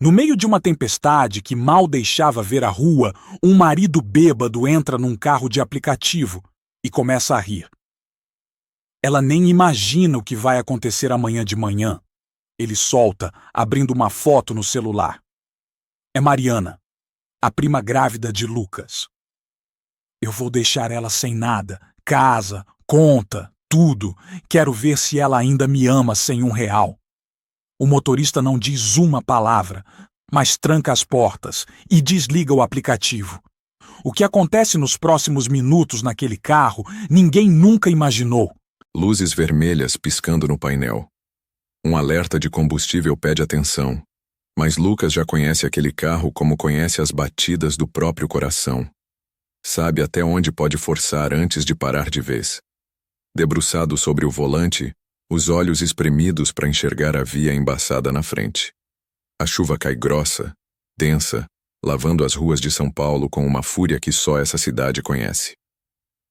No meio de uma tempestade que mal deixava ver a rua, um marido bêbado entra num carro de aplicativo e começa a rir. Ela nem imagina o que vai acontecer amanhã de manhã. Ele solta, abrindo uma foto no celular. É Mariana, a prima grávida de Lucas. Eu vou deixar ela sem nada, casa, conta, tudo. Quero ver se ela ainda me ama sem R$1. O motorista não diz uma palavra, mas tranca as portas e desliga o aplicativo. O que acontece nos próximos minutos naquele carro, ninguém nunca imaginou. Luzes vermelhas piscando no painel. Um alerta de combustível pede atenção. Mas Lucas já conhece aquele carro como conhece as batidas do próprio coração. Sabe até onde pode forçar antes de parar de vez. Debruçado sobre o volante, os olhos espremidos para enxergar a via embaçada na frente. A chuva cai grossa, densa, lavando as ruas de São Paulo com uma fúria que só essa cidade conhece.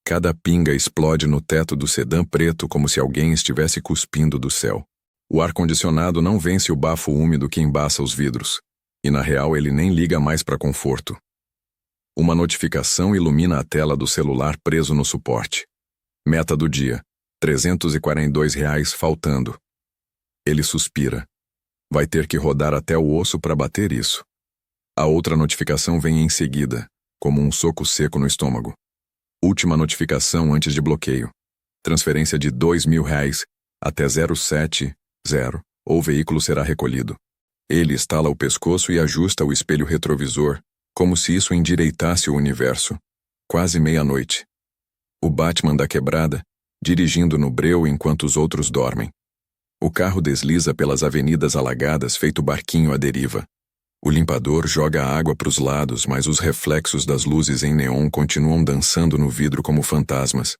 Cada pinga explode no teto do sedã preto como se alguém estivesse cuspindo do céu. O ar-condicionado não vence o bafo úmido que embaça os vidros, e na real ele nem liga mais para conforto. Uma notificação ilumina a tela do celular preso no suporte. Meta do dia, R$342 faltando. Ele suspira. Vai ter que rodar até o osso para bater isso. A outra notificação vem em seguida, como um soco seco no estômago. Última notificação antes de bloqueio. Transferência de R$2.000 até 070, ou veículo será recolhido. Ele estala o pescoço e ajusta o espelho retrovisor, como se isso endireitasse o universo. Quase meia-noite. O Batman da quebrada, dirigindo no breu enquanto os outros dormem. O carro desliza pelas avenidas alagadas feito barquinho à deriva. O limpador joga a água para os lados, mas os reflexos das luzes em neon continuam dançando no vidro como fantasmas.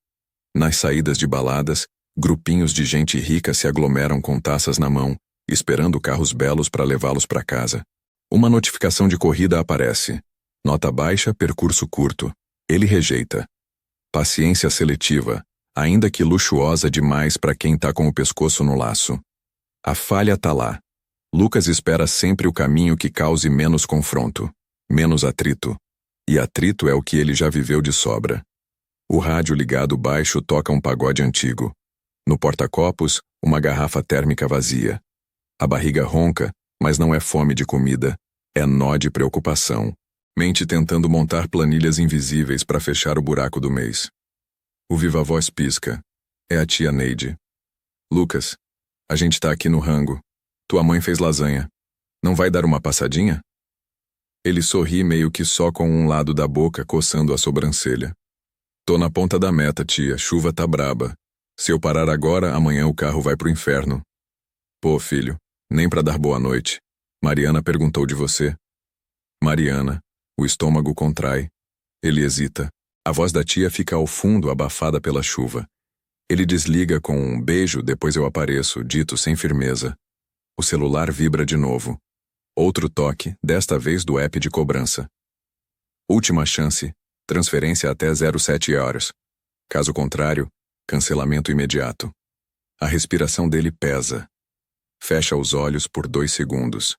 Nas saídas de baladas, grupinhos de gente rica se aglomeram com taças na mão, esperando carros belos para levá-los para casa. Uma notificação de corrida aparece. Nota baixa, percurso curto. Ele rejeita. Paciência seletiva, ainda que luxuosa demais para quem tá com o pescoço no laço. A falha tá lá. Lucas espera sempre o caminho que cause menos confronto, menos atrito. E atrito é o que ele já viveu de sobra. O rádio ligado baixo toca um pagode antigo. No porta-copos, uma garrafa térmica vazia. A barriga ronca, mas não é fome de comida, é nó de preocupação. Mente tentando montar planilhas invisíveis para fechar o buraco do mês. O viva-voz pisca. É a tia Neide. Lucas, a gente tá aqui no rango. Tua mãe fez lasanha. Não vai dar uma passadinha? Ele sorri meio que só com um lado da boca coçando a sobrancelha. Tô na ponta da meta, tia. Chuva tá braba. Se eu parar agora, amanhã o carro vai pro inferno. Pô, filho, nem pra dar boa noite. Mariana perguntou de você. Mariana. O estômago contrai. Ele hesita. A voz da tia fica ao fundo, abafada pela chuva. Ele desliga com um beijo, depois eu apareço, dito sem firmeza. O celular vibra de novo. Outro toque, desta vez do app de cobrança. Última chance, transferência até 07 horas. Caso contrário, cancelamento imediato. A respiração dele pesa. Fecha os olhos por 2 segundos.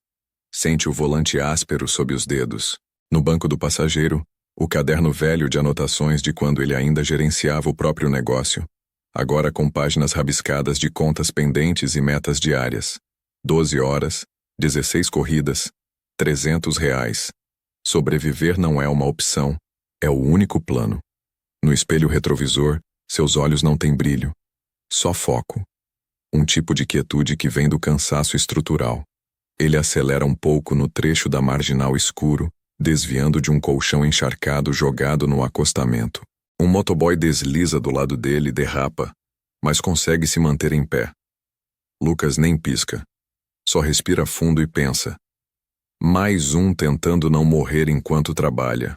Sente o volante áspero sob os dedos. No banco do passageiro, o caderno velho de anotações de quando ele ainda gerenciava o próprio negócio. Agora com páginas rabiscadas de contas pendentes e metas diárias. 12 horas, 16 corridas, R$300. Sobreviver não é uma opção, é o único plano. No espelho retrovisor, seus olhos não têm brilho. Só foco. Um tipo de quietude que vem do cansaço estrutural. Ele acelera um pouco no trecho da marginal escuro, desviando de um colchão encharcado jogado no acostamento. Um motoboy desliza do lado dele e derrapa, mas consegue se manter em pé. Lucas nem pisca. Só respira fundo e pensa. Mais um tentando não morrer enquanto trabalha.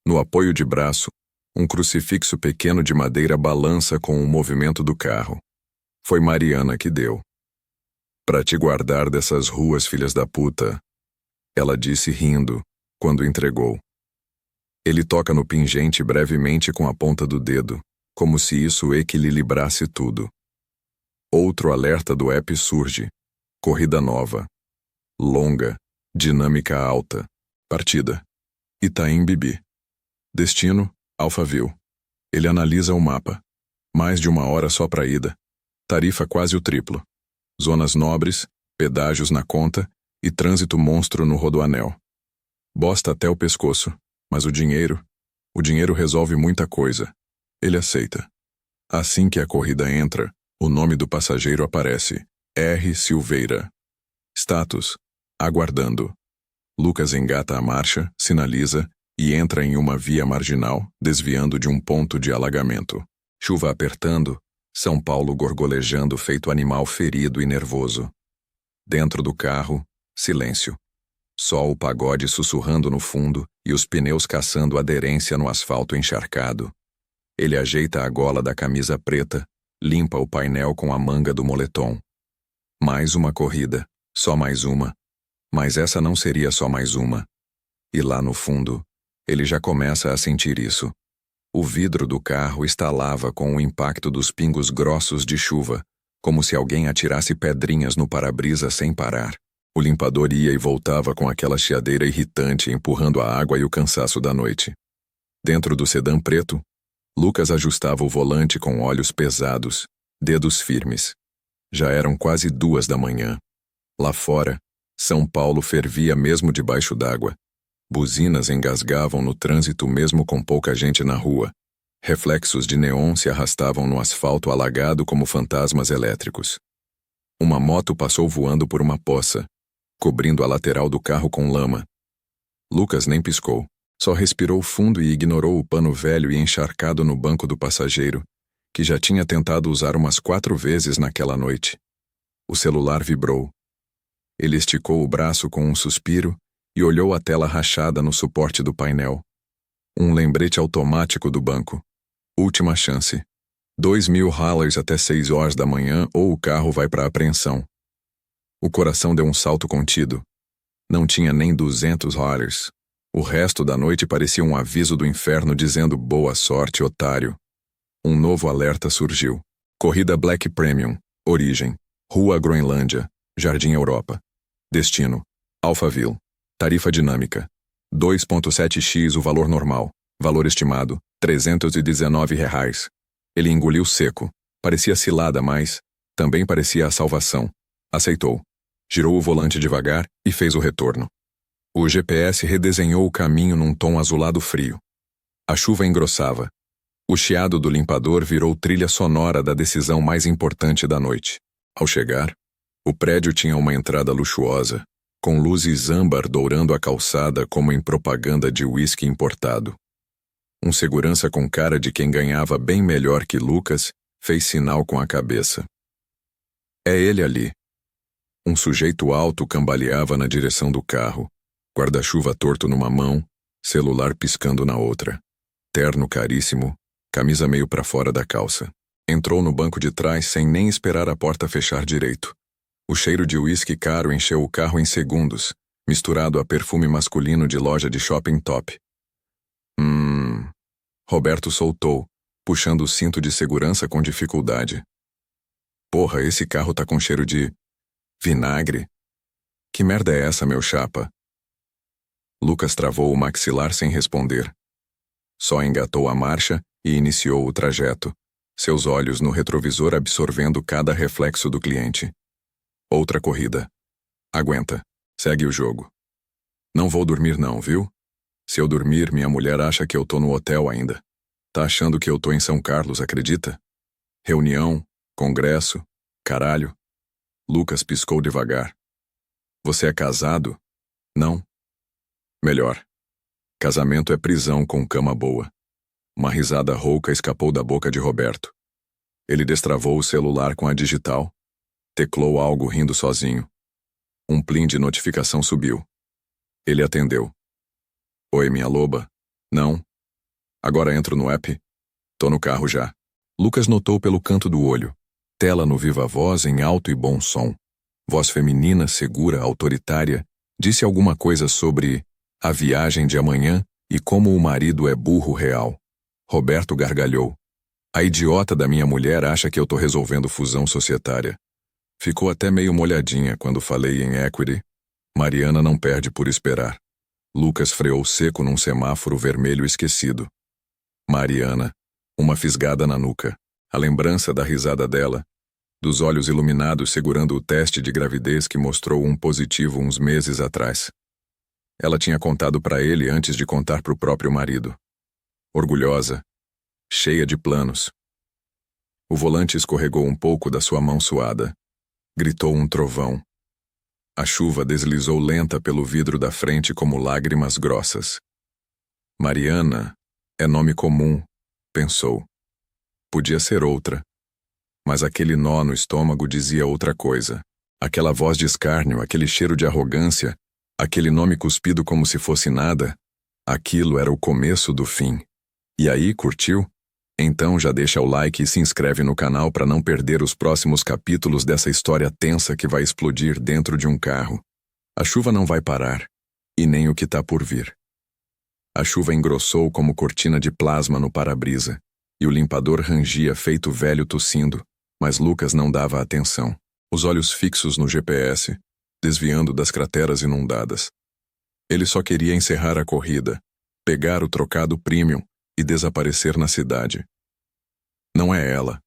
No apoio de braço, um crucifixo pequeno de madeira balança com o movimento do carro. Foi Mariana que deu. Pra te guardar dessas ruas, filhas da puta, ela disse rindo, quando entregou. Ele toca no pingente brevemente com a ponta do dedo, como se isso equilibrasse tudo. Outro alerta do app surge. Corrida nova. Longa, Dinâmica alta. Partida. Itaim Bibi. Destino, Alphaville. Ele analisa o mapa. Mais de 1 hora só para ida. Tarifa quase o triplo. Zonas nobres, pedágios na conta e trânsito monstro no rodoanel. Bosta até o pescoço, mas o dinheiro resolve muita coisa. Ele aceita. Assim que a corrida entra, o nome do passageiro aparece. R. Silveira. Status: aguardando. Lucas engata a marcha, sinaliza e entra em uma via marginal, desviando de um ponto de alagamento. Chuva apertando, São Paulo gorgolejando feito animal ferido e nervoso. Dentro do carro, silêncio. Só o pagode sussurrando no fundo e os pneus caçando aderência no asfalto encharcado. Ele ajeita a gola da camisa preta, limpa o painel com a manga do moletom. Mais uma corrida, só mais uma. Mas essa não seria só mais uma. E lá no fundo, ele já começa a sentir isso. O vidro do carro estalava com o impacto dos pingos grossos de chuva, como se alguém atirasse pedrinhas no para-brisa sem parar. O limpador ia e voltava com aquela chiadeira irritante empurrando a água e o cansaço da noite. Dentro do sedã preto, Lucas ajustava o volante com olhos pesados, dedos firmes. Já eram quase 2 da manhã. Lá fora, São Paulo fervia mesmo debaixo d'água. Buzinas engasgavam no trânsito mesmo com pouca gente na rua. Reflexos de neon se arrastavam no asfalto alagado como fantasmas elétricos. Uma moto passou voando por uma poça, cobrindo a lateral do carro com lama. Lucas nem piscou, só respirou fundo e ignorou o pano velho e encharcado no banco do passageiro, que já tinha tentado usar umas 4 vezes naquela noite. O celular vibrou. Ele esticou o braço com um suspiro e olhou a tela rachada no suporte do painel. Um lembrete automático do banco. Última chance. $2.000 até 6 horas da manhã ou o carro vai para apreensão. O coração deu um salto contido. Não tinha nem $200. O resto da noite parecia um aviso do inferno dizendo boa sorte, otário. Um novo alerta surgiu. Corrida Black Premium. Origem: Rua Groenlândia, Jardim Europa. Destino: Alphaville. Tarifa dinâmica: 2,7x o valor normal. Valor estimado: R$319. Ele engoliu seco. Parecia cilada, mas também parecia a salvação. Aceitou. Girou o volante devagar e fez o retorno. O GPS redesenhou o caminho num tom azulado frio. A chuva engrossava. O chiado do limpador virou trilha sonora da decisão mais importante da noite. Ao chegar, o prédio tinha uma entrada luxuosa, com luzes âmbar dourando a calçada como em propaganda de uísque importado. Um segurança com cara de quem ganhava bem melhor que Lucas fez sinal com a cabeça. É ele ali. Um sujeito alto cambaleava na direção do carro, guarda-chuva torto numa mão, celular piscando na outra. Terno caríssimo, camisa meio para fora da calça. Entrou no banco de trás sem nem esperar a porta fechar direito. O cheiro de uísque caro encheu o carro em segundos, misturado a perfume masculino de loja de shopping top. Roberto soltou, puxando o cinto de segurança com dificuldade. Porra, esse carro tá com cheiro de vinagre. Que merda é essa, meu chapa? Lucas travou o maxilar sem responder. Só engatou a marcha e iniciou o trajeto, seus olhos no retrovisor absorvendo cada reflexo do cliente. Outra corrida. Aguenta. Segue o jogo. Não vou dormir não, viu? Se eu dormir, minha mulher acha que eu tô no hotel ainda. Tá achando que eu tô em São Carlos, acredita? Reunião, congresso, caralho. Lucas piscou devagar. Você é casado? Não. Melhor. Casamento é prisão com cama boa. Uma risada rouca escapou da boca de Roberto. Ele destravou o celular com a digital. Teclou algo rindo sozinho. Um plim de notificação subiu. Ele atendeu. Oi, minha loba. Não. Agora entro no app. Tô no carro já. Lucas notou pelo canto do olho. Tela no viva voz em alto e bom som. Voz feminina, segura, autoritária. Disse alguma coisa sobre a viagem de amanhã e como o marido é burro real. Roberto gargalhou. A idiota da minha mulher acha que eu tô resolvendo fusão societária. Ficou até meio molhadinha quando falei em equity. Mariana não perde por esperar. Lucas freou seco num semáforo vermelho esquecido. Mariana, uma fisgada na nuca. A lembrança da risada dela, dos olhos iluminados segurando o teste de gravidez que mostrou um positivo uns meses atrás. Ela tinha contado para ele antes de contar para o próprio marido. Orgulhosa, cheia de planos. O volante escorregou um pouco da sua mão suada. Gritou um trovão. A chuva deslizou lenta pelo vidro da frente como lágrimas grossas. Mariana é nome comum, pensou. Podia ser outra. Mas aquele nó no estômago dizia outra coisa. Aquela voz de escárnio, aquele cheiro de arrogância, aquele nome cuspido como se fosse nada, aquilo era o começo do fim. E aí, curtiu? Então já deixa o like e se inscreve no canal para não perder os próximos capítulos dessa história tensa que vai explodir dentro de um carro. A chuva não vai parar, e nem o que tá por vir. A chuva engrossou como cortina de plasma no para-brisa, e o limpador rangia feito velho tossindo, mas Lucas não dava atenção, os olhos fixos no GPS, desviando das crateras inundadas. Ele só queria encerrar a corrida, pegar o trocado premium e desaparecer na cidade. Não é ela.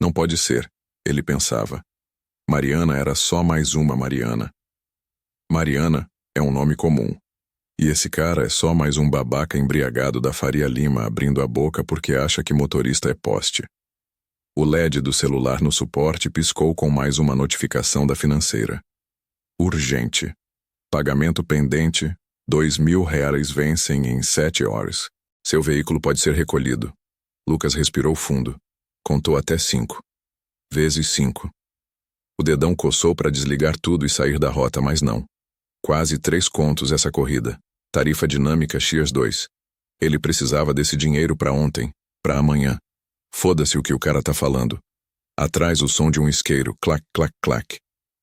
Não pode ser, ele pensava. Mariana era só mais uma Mariana. Mariana é um nome comum. E esse cara é só mais um babaca embriagado da Faria Lima abrindo a boca porque acha que motorista é poste. O LED do celular no suporte piscou com mais uma notificação da financeira. Urgente. Pagamento pendente, R$ 2.000 vencem em 7 horas. Seu veículo pode ser recolhido. Lucas respirou fundo. Contou até 5. Vezes 5. O dedão coçou para desligar tudo e sair da rota, mas não. Quase 3 contos essa corrida. Tarifa dinâmica X2. Ele precisava desse dinheiro para ontem, para amanhã. Foda-se o que o cara tá falando. Atrás o som de um isqueiro, clac, clac, clac.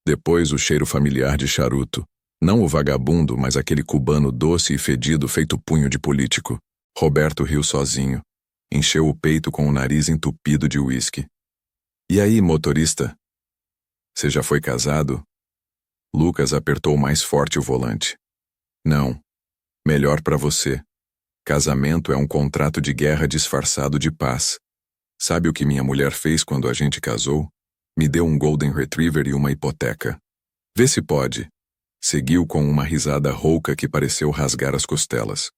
Depois o cheiro familiar de charuto. Não o vagabundo, mas aquele cubano doce e fedido feito punho de político. Roberto riu sozinho. Encheu o peito com o nariz entupido de uísque. E aí, motorista? Você já foi casado? Lucas apertou mais forte o volante. Não. Melhor para você. Casamento é um contrato de guerra disfarçado de paz. Sabe o que minha mulher fez quando a gente casou? Me deu um Golden Retriever e uma hipoteca. Vê se pode. Seguiu com uma risada rouca que pareceu rasgar as costelas.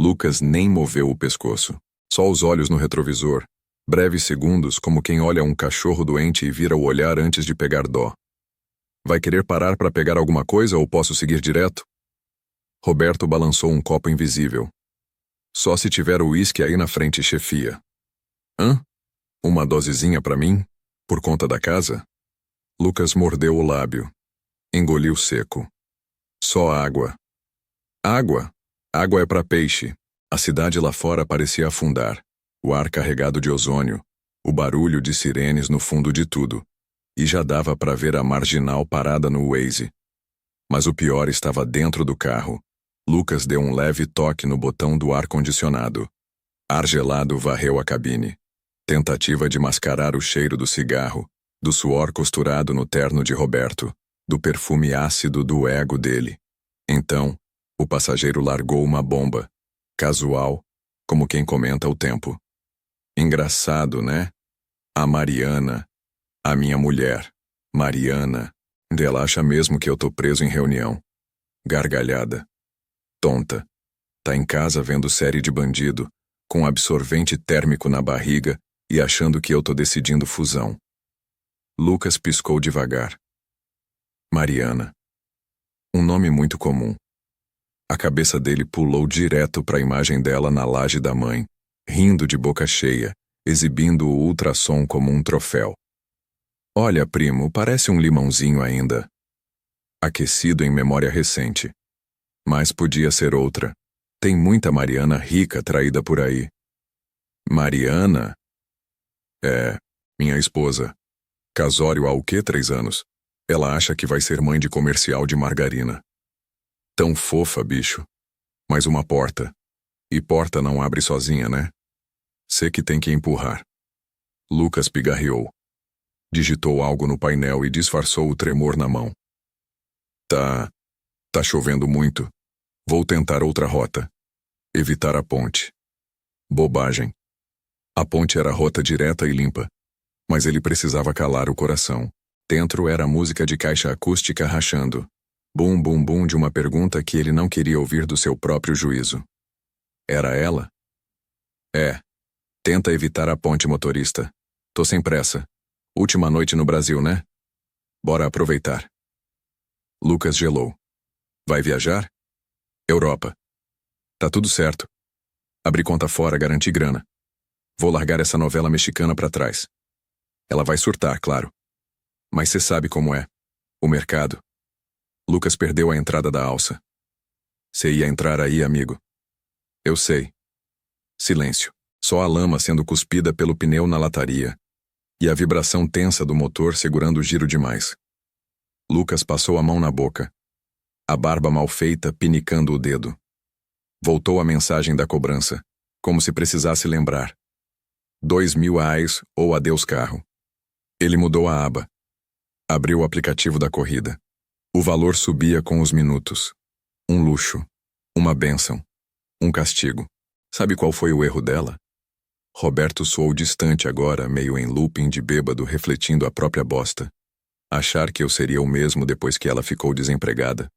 Lucas nem moveu o pescoço. Só os olhos no retrovisor. Breves segundos, como quem olha um cachorro doente e vira o olhar antes de pegar dó. Vai querer parar para pegar alguma coisa ou posso seguir direto? Roberto balançou um copo invisível. Só se tiver o uísque aí na frente, chefia. Hã? Uma dosezinha para mim? Por conta da casa? Lucas mordeu o lábio. Engoliu seco. Só água. Água? Água é para peixe. A cidade lá fora parecia afundar. O ar carregado de ozônio. O barulho de sirenes no fundo de tudo. E já dava para ver a marginal parada no Waze. Mas o pior estava dentro do carro. Lucas deu um leve toque no botão do ar-condicionado. Ar gelado varreu a cabine. Tentativa de mascarar o cheiro do cigarro, do suor costurado no terno de Roberto, do perfume ácido do ego dele. Então, o passageiro largou uma bomba. Casual, como quem comenta o tempo. Engraçado, né? A Mariana. A minha mulher. Mariana. Ela acha mesmo que eu tô preso em reunião. Gargalhada. Tonta. Tá em casa vendo série de bandido, com absorvente térmico na barriga e achando que eu tô decidindo fusão. Lucas piscou devagar. Mariana. Um nome muito comum. A cabeça dele pulou direto para a imagem dela na laje da mãe, rindo de boca cheia, exibindo o ultrassom como um troféu. Olha, primo, parece um limãozinho ainda. Aquecido em memória recente. Mas podia ser outra. Tem muita Mariana rica traída por aí. Mariana? É, minha esposa. Casório há o quê, 3 anos? Ela acha que vai ser mãe de comercial de margarina. Tão fofa, bicho. Mais uma porta. E porta não abre sozinha, né? Cê que tem que empurrar. Lucas pigarreou. Digitou algo no painel e disfarçou o tremor na mão. Tá. Tá chovendo muito. Vou tentar outra rota. Evitar a ponte. Bobagem. A ponte era rota direta e limpa. Mas ele precisava calar o coração. Dentro era a música de caixa acústica rachando. Bum, bum, bum de uma pergunta que ele não queria ouvir do seu próprio juízo. Era ela? É. Tenta evitar a ponte, motorista. Tô sem pressa. Última noite no Brasil, né? Bora aproveitar. Lucas gelou. Vai viajar? Europa. Tá tudo certo. Abri conta fora, garanti grana. Vou largar essa novela mexicana pra trás. Ela vai surtar, claro. Mas cê sabe como é. O mercado. Lucas perdeu a entrada da alça. Cê ia entrar aí, amigo. Eu sei. Silêncio. Só a lama sendo cuspida pelo pneu na lataria. E a vibração tensa do motor segurando o giro demais. Lucas passou a mão na boca. A barba mal feita pinicando o dedo. Voltou a mensagem da cobrança, como se precisasse lembrar. R$ 2.000 ou adeus carro. Ele mudou a aba. Abriu o aplicativo da corrida. O valor subia com os minutos. Um luxo. Uma bênção. Um castigo. Sabe qual foi o erro dela? Roberto soou distante agora, meio em looping de bêbado, refletindo a própria bosta. Achar que eu seria o mesmo depois que ela ficou desempregada.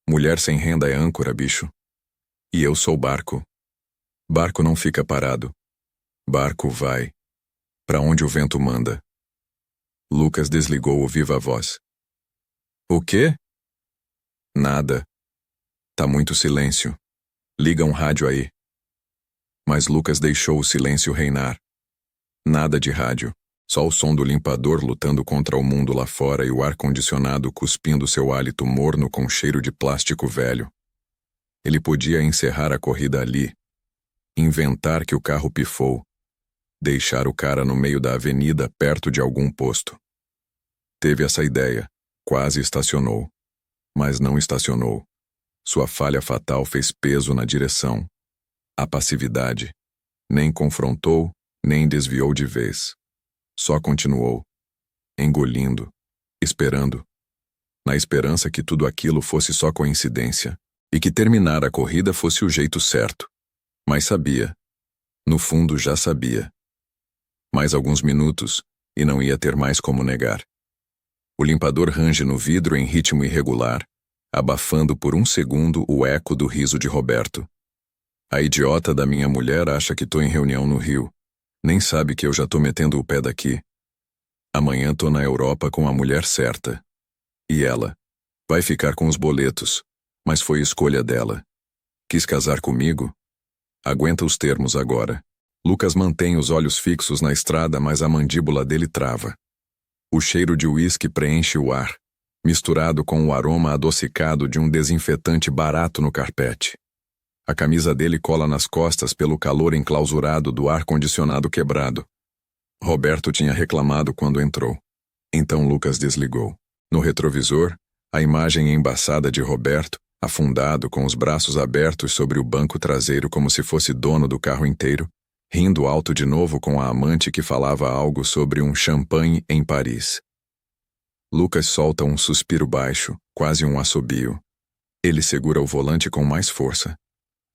Mulher sem renda é âncora, bicho. E eu sou barco. Barco não fica parado. Barco vai. Pra onde o vento manda. Lucas desligou o viva-voz. O quê? Nada. Tá muito silêncio. Liga um rádio aí. Mas Lucas deixou o silêncio reinar. Nada de rádio. Só o som do limpador lutando contra o mundo lá fora e o ar-condicionado cuspindo seu hálito morno com cheiro de plástico velho. Ele podia encerrar a corrida ali. Inventar que o carro pifou. Deixar o cara no meio da avenida perto de algum posto. Teve essa ideia. Quase estacionou. Mas não estacionou. Sua falha fatal fez peso na direção. A passividade. Nem confrontou, nem desviou de vez. Só continuou. Engolindo. Esperando. Na esperança que tudo aquilo fosse só coincidência. E que terminar a corrida fosse o jeito certo. Mas sabia. No fundo já sabia. Mais alguns minutos, e não ia ter mais como negar. O limpador range no vidro em ritmo irregular, abafando por um segundo o eco do riso de Roberto. A idiota da minha mulher acha que tô em reunião no Rio. Nem sabe que eu já tô metendo o pé daqui. Amanhã tô na Europa com a mulher certa. E ela? Vai ficar com os boletos. Mas foi escolha dela. Quis casar comigo? Aguenta os termos agora. Lucas mantém os olhos fixos na estrada, mas a mandíbula dele trava. O cheiro de uísque preenche o ar, misturado com o aroma adocicado de um desinfetante barato no carpete. A camisa dele cola nas costas pelo calor enclausurado do ar-condicionado quebrado. Roberto tinha reclamado quando entrou. Então Lucas desligou. No retrovisor, a imagem embaçada de Roberto, afundado com os braços abertos sobre o banco traseiro como se fosse dono do carro inteiro, rindo alto de novo com a amante que falava algo sobre um champanhe em Paris. Lucas solta um suspiro baixo, quase um assobio. Ele segura o volante com mais força.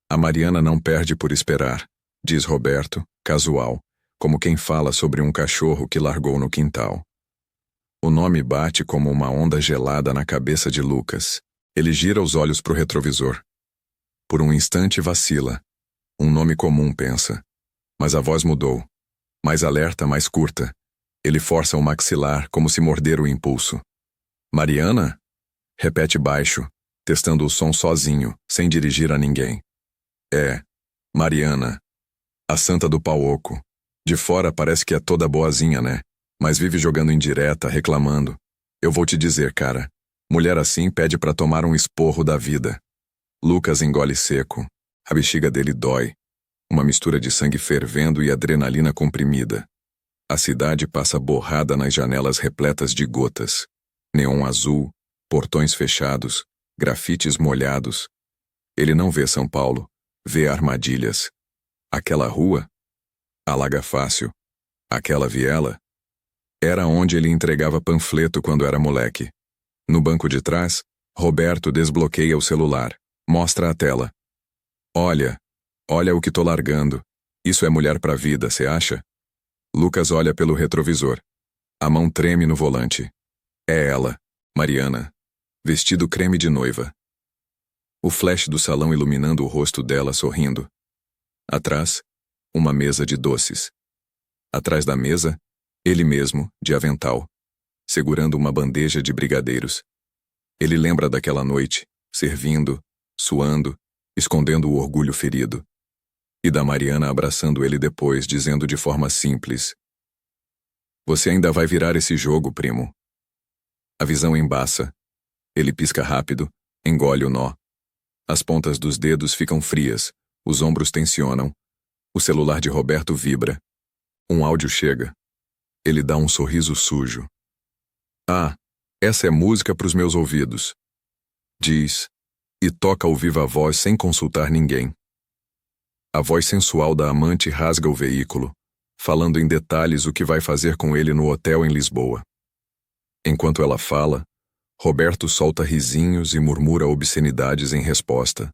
A Mariana não perde por esperar, diz Roberto, casual, como quem fala sobre um cachorro que largou no quintal. O nome bate como uma onda gelada na cabeça de Lucas. Ele gira os olhos pro retrovisor. Por um instante vacila. Um nome comum, pensa. Mas a voz mudou. Mais alerta, mais curta. Ele força o maxilar, como se morder o impulso. Mariana? Repete baixo, testando o som sozinho, sem dirigir a ninguém. É, Mariana. A santa do pau oco. De fora parece que é toda boazinha, né? Mas vive jogando indireta, reclamando. Eu vou te dizer, cara. Mulher assim pede pra tomar um esporro da vida. Lucas engole seco. A bexiga dele dói. Uma mistura de sangue fervendo e adrenalina comprimida. A cidade passa borrada nas janelas repletas de gotas. Neon azul, portões fechados, grafites molhados. Ele não vê São Paulo, vê armadilhas. Aquela rua? Alaga fácil. Aquela viela? Era onde ele entregava panfleto quando era moleque. No banco de trás, Roberto desbloqueia o celular. Mostra a tela. Olha o que tô largando. Isso é mulher pra vida, cê acha? Lucas olha pelo retrovisor. A mão treme no volante. É ela, Mariana. Vestido creme de noiva. O flash do salão iluminando o rosto dela sorrindo. Atrás, uma mesa de doces. Atrás da mesa, ele mesmo, de avental, segurando uma bandeja de brigadeiros. Ele lembra daquela noite, servindo, suando, escondendo o orgulho ferido. E da Mariana abraçando ele depois, dizendo de forma simples: "Você ainda vai virar esse jogo, primo." A visão embaça. Ele pisca rápido, engole o nó. As pontas dos dedos ficam frias, os ombros tensionam. O celular de Roberto vibra. Um áudio chega. Ele dá um sorriso sujo. "Ah, essa é música pros meus ouvidos." Diz, e toca ao viva voz sem consultar ninguém. A voz sensual da amante rasga o veículo, falando em detalhes o que vai fazer com ele no hotel em Lisboa. Enquanto ela fala, Roberto solta risinhos e murmura obscenidades em resposta.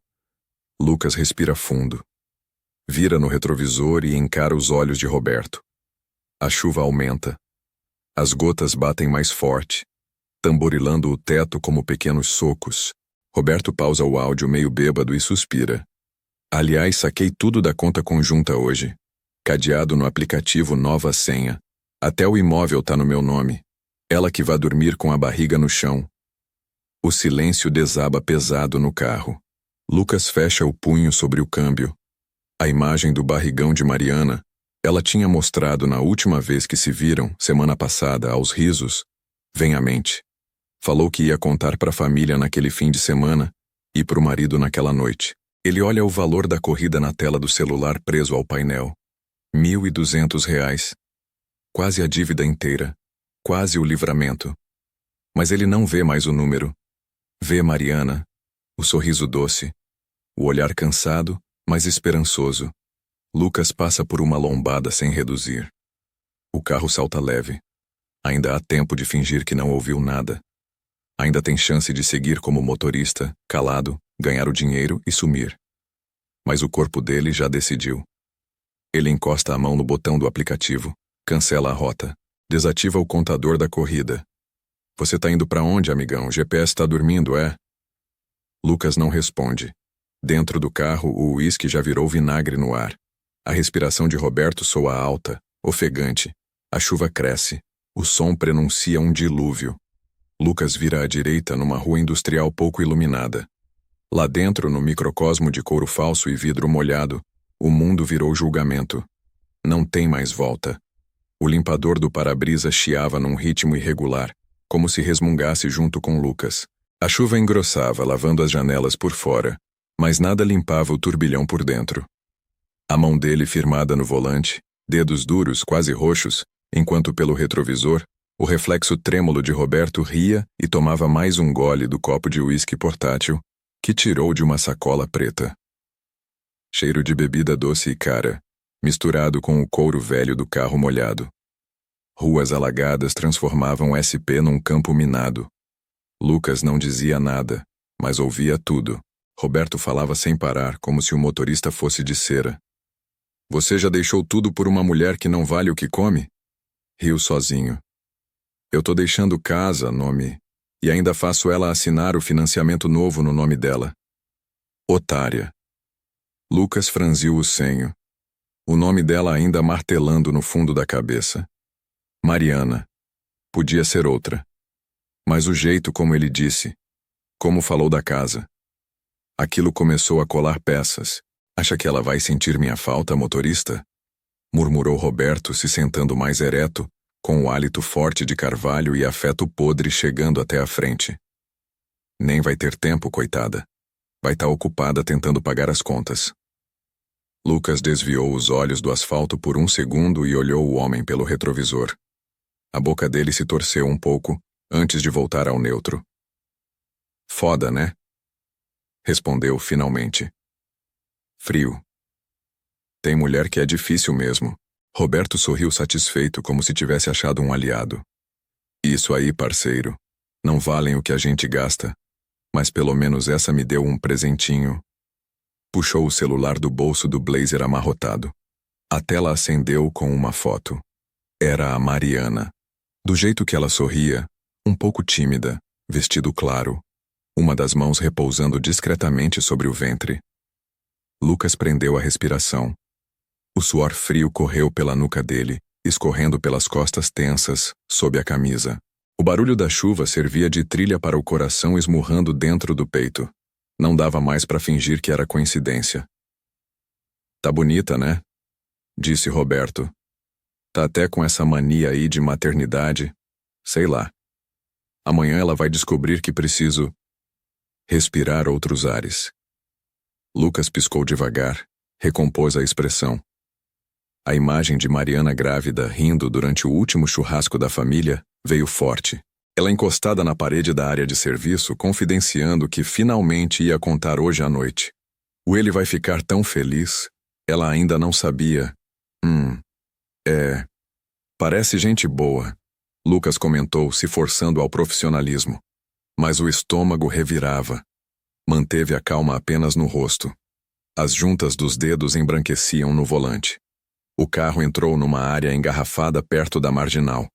Lucas respira fundo. Vira no retrovisor e encara os olhos de Roberto. A chuva aumenta. As gotas batem mais forte, tamborilando o teto como pequenos socos. Roberto pausa o áudio meio bêbado e suspira. "Aliás, saquei tudo da conta conjunta hoje. Cadeado no aplicativo Nova Senha. Até o imóvel tá no meu nome. Ela que vai dormir com a barriga no chão." O silêncio desaba pesado no carro. Lucas fecha o punho sobre o câmbio. A imagem do barrigão de Mariana, ela tinha mostrado na última vez que se viram, semana passada, aos risos, vem à mente. Falou que ia contar pra família naquele fim de semana e pro marido naquela noite. Ele olha o valor da corrida na tela do celular preso ao painel. R$ 1.200. Quase a dívida inteira. Quase o livramento. Mas ele não vê mais o número. Vê Mariana, o sorriso doce, o olhar cansado, mas esperançoso. Lucas passa por uma lombada sem reduzir. O carro salta leve. Ainda há tempo de fingir que não ouviu nada. Ainda tem chance de seguir como motorista, calado, ganhar o dinheiro e sumir. Mas o corpo dele já decidiu. Ele encosta a mão no botão do aplicativo, cancela a rota, desativa o contador da corrida. "Você tá indo pra onde, amigão? O GPS tá dormindo, é?" Lucas não responde. Dentro do carro, o uísque já virou vinagre no ar. A respiração de Roberto soa alta, ofegante. A chuva cresce. O som prenuncia um dilúvio. Lucas vira à direita numa rua industrial pouco iluminada. Lá dentro, no microcosmo de couro falso e vidro molhado, o mundo virou julgamento. Não tem mais volta. O limpador do para-brisa chiava num ritmo irregular, como se resmungasse junto com Lucas. A chuva engrossava, lavando as janelas por fora, mas nada limpava o turbilhão por dentro. A mão dele firmada no volante, dedos duros, quase roxos, enquanto pelo retrovisor, o reflexo trêmulo de Roberto ria e tomava mais um gole do copo de uísque portátil que tirou de uma sacola preta. Cheiro de bebida doce e cara, misturado com o couro velho do carro molhado. Ruas alagadas transformavam SP num campo minado. Lucas não dizia nada, mas ouvia tudo. Roberto falava sem parar, como se o motorista fosse de cera. "Você já deixou tudo por uma mulher que não vale o que come?" Riu sozinho. "Eu tô deixando casa, nome, e ainda faço ela assinar o financiamento novo no nome dela. Otária." Lucas franziu o senho. O nome dela ainda martelando no fundo da cabeça. Mariana. Podia ser outra. Mas o jeito como ele disse, como falou da casa. Aquilo começou a colar peças. "Acha que ela vai sentir minha falta, motorista?" Murmurou Roberto, se sentando mais ereto, com o hálito forte de carvalho e afeto podre chegando até a frente. "Nem vai ter tempo, coitada. Vai estar ocupada tentando pagar as contas." Lucas desviou os olhos do asfalto por um segundo e olhou o homem pelo retrovisor. A boca dele se torceu um pouco, antes de voltar ao neutro. "Foda, né?" Respondeu finalmente. "Frio. Tem mulher que é difícil mesmo." Roberto sorriu satisfeito, como se tivesse achado um aliado. "Isso aí, parceiro. Não valem o que a gente gasta." Mas pelo menos essa me deu um presentinho. Puxou o celular do bolso do blazer amarrotado. A tela acendeu com uma foto. Era a Mariana. Do jeito que ela sorria, um pouco tímida, vestido claro, uma das mãos repousando discretamente sobre o ventre. Lucas prendeu a respiração. O suor frio correu pela nuca dele, escorrendo pelas costas tensas, sob a camisa. O barulho da chuva servia de trilha para o coração esmurrando dentro do peito. Não dava mais para fingir que era coincidência. Tá bonita, né? Disse Roberto. Tá até com essa mania aí de maternidade. Sei lá. Amanhã ela vai descobrir que preciso respirar outros ares. Lucas piscou devagar, recompôs a expressão. A imagem de Mariana grávida rindo durante o último churrasco da família veio forte. Ela encostada na parede da área de serviço, confidenciando que finalmente ia contar hoje à noite. O ele vai ficar tão feliz. Ela ainda não sabia. Parece gente boa, Lucas comentou, se forçando ao profissionalismo. Mas o estômago revirava. Manteve a calma apenas no rosto. As juntas dos dedos embranqueciam no volante. O carro entrou numa área engarrafada perto da marginal.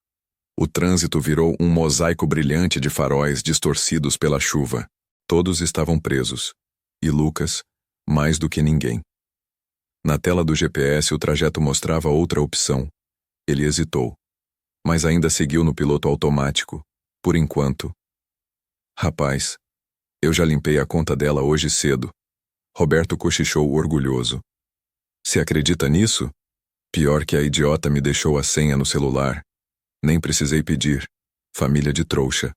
O trânsito virou um mosaico brilhante de faróis distorcidos pela chuva. Todos estavam presos. E Lucas, mais do que ninguém. Na tela do GPS o trajeto mostrava outra opção. Ele hesitou. Mas ainda seguiu no piloto automático. Por enquanto. Rapaz, eu já limpei a conta dela hoje cedo. Roberto cochichou orgulhoso. Se acredita nisso? Pior que a idiota me deixou a senha no celular. Nem precisei pedir. Família de trouxa.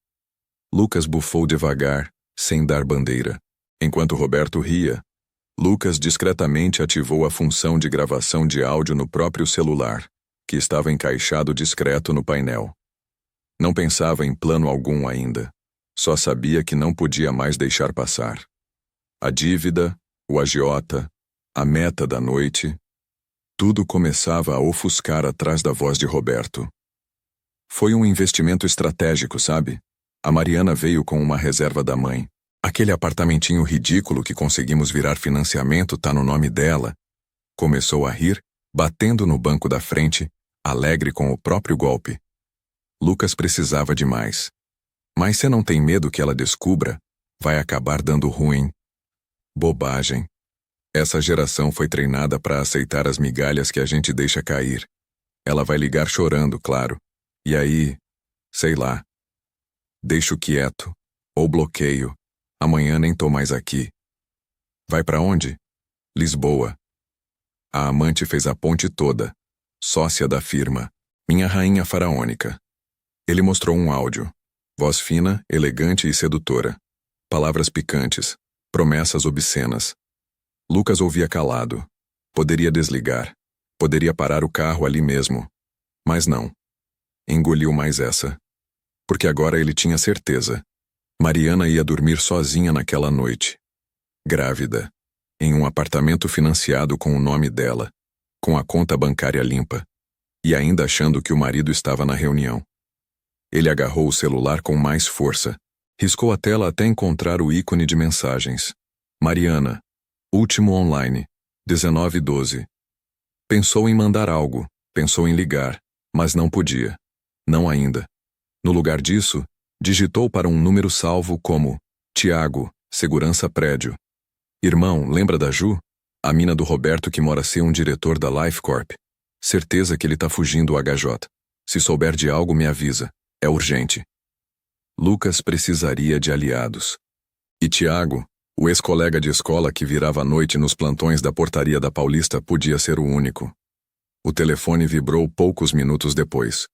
Lucas bufou devagar, sem dar bandeira. Enquanto Roberto ria, Lucas discretamente ativou a função de gravação de áudio no próprio celular, que estava encaixado discreto no painel. Não pensava em plano algum ainda. Só sabia que não podia mais deixar passar. A dívida, o agiota, a meta da noite, tudo começava a ofuscar atrás da voz de Roberto. Foi um investimento estratégico, sabe? A Mariana veio com uma reserva da mãe. Aquele apartamentinho ridículo que conseguimos virar financiamento tá no nome dela. Começou a rir, batendo no banco da frente, alegre com o próprio golpe. Lucas precisava de mais. Mas se não tem medo que ela descubra, vai acabar dando ruim. Bobagem. Essa geração foi treinada para aceitar as migalhas que a gente deixa cair. Ela vai ligar chorando, claro. E aí, sei lá. Deixo quieto. Ou bloqueio. Amanhã nem tô mais aqui. Vai pra onde? Lisboa. A amante fez a ponte toda. Sócia da firma. Minha rainha faraônica. Ele mostrou um áudio. Voz fina, elegante e sedutora. Palavras picantes. Promessas obscenas. Lucas ouvia calado. Poderia desligar. Poderia parar o carro ali mesmo. Mas não. Engoliu mais essa. Porque agora ele tinha certeza. Mariana ia dormir sozinha naquela noite. Grávida. Em um apartamento financiado com o nome dela. Com a conta bancária limpa. E ainda achando que o marido estava na reunião. Ele agarrou o celular com mais força. Riscou a tela até encontrar o ícone de mensagens. Mariana. Último online. 19:12. Pensou em mandar algo. Pensou em ligar. Mas não podia. Não ainda. No lugar disso, digitou para um número salvo como Tiago, segurança prédio. Irmão, lembra da Ju? A mina do Roberto que mora ser um diretor da Life Corp. Certeza que ele tá fugindo o HJ. Se souber de algo, me avisa. É urgente. Lucas precisaria de aliados. E Tiago, o ex-colega de escola que virava à noite nos plantões da portaria da Paulista, podia ser o único. O telefone vibrou poucos minutos depois.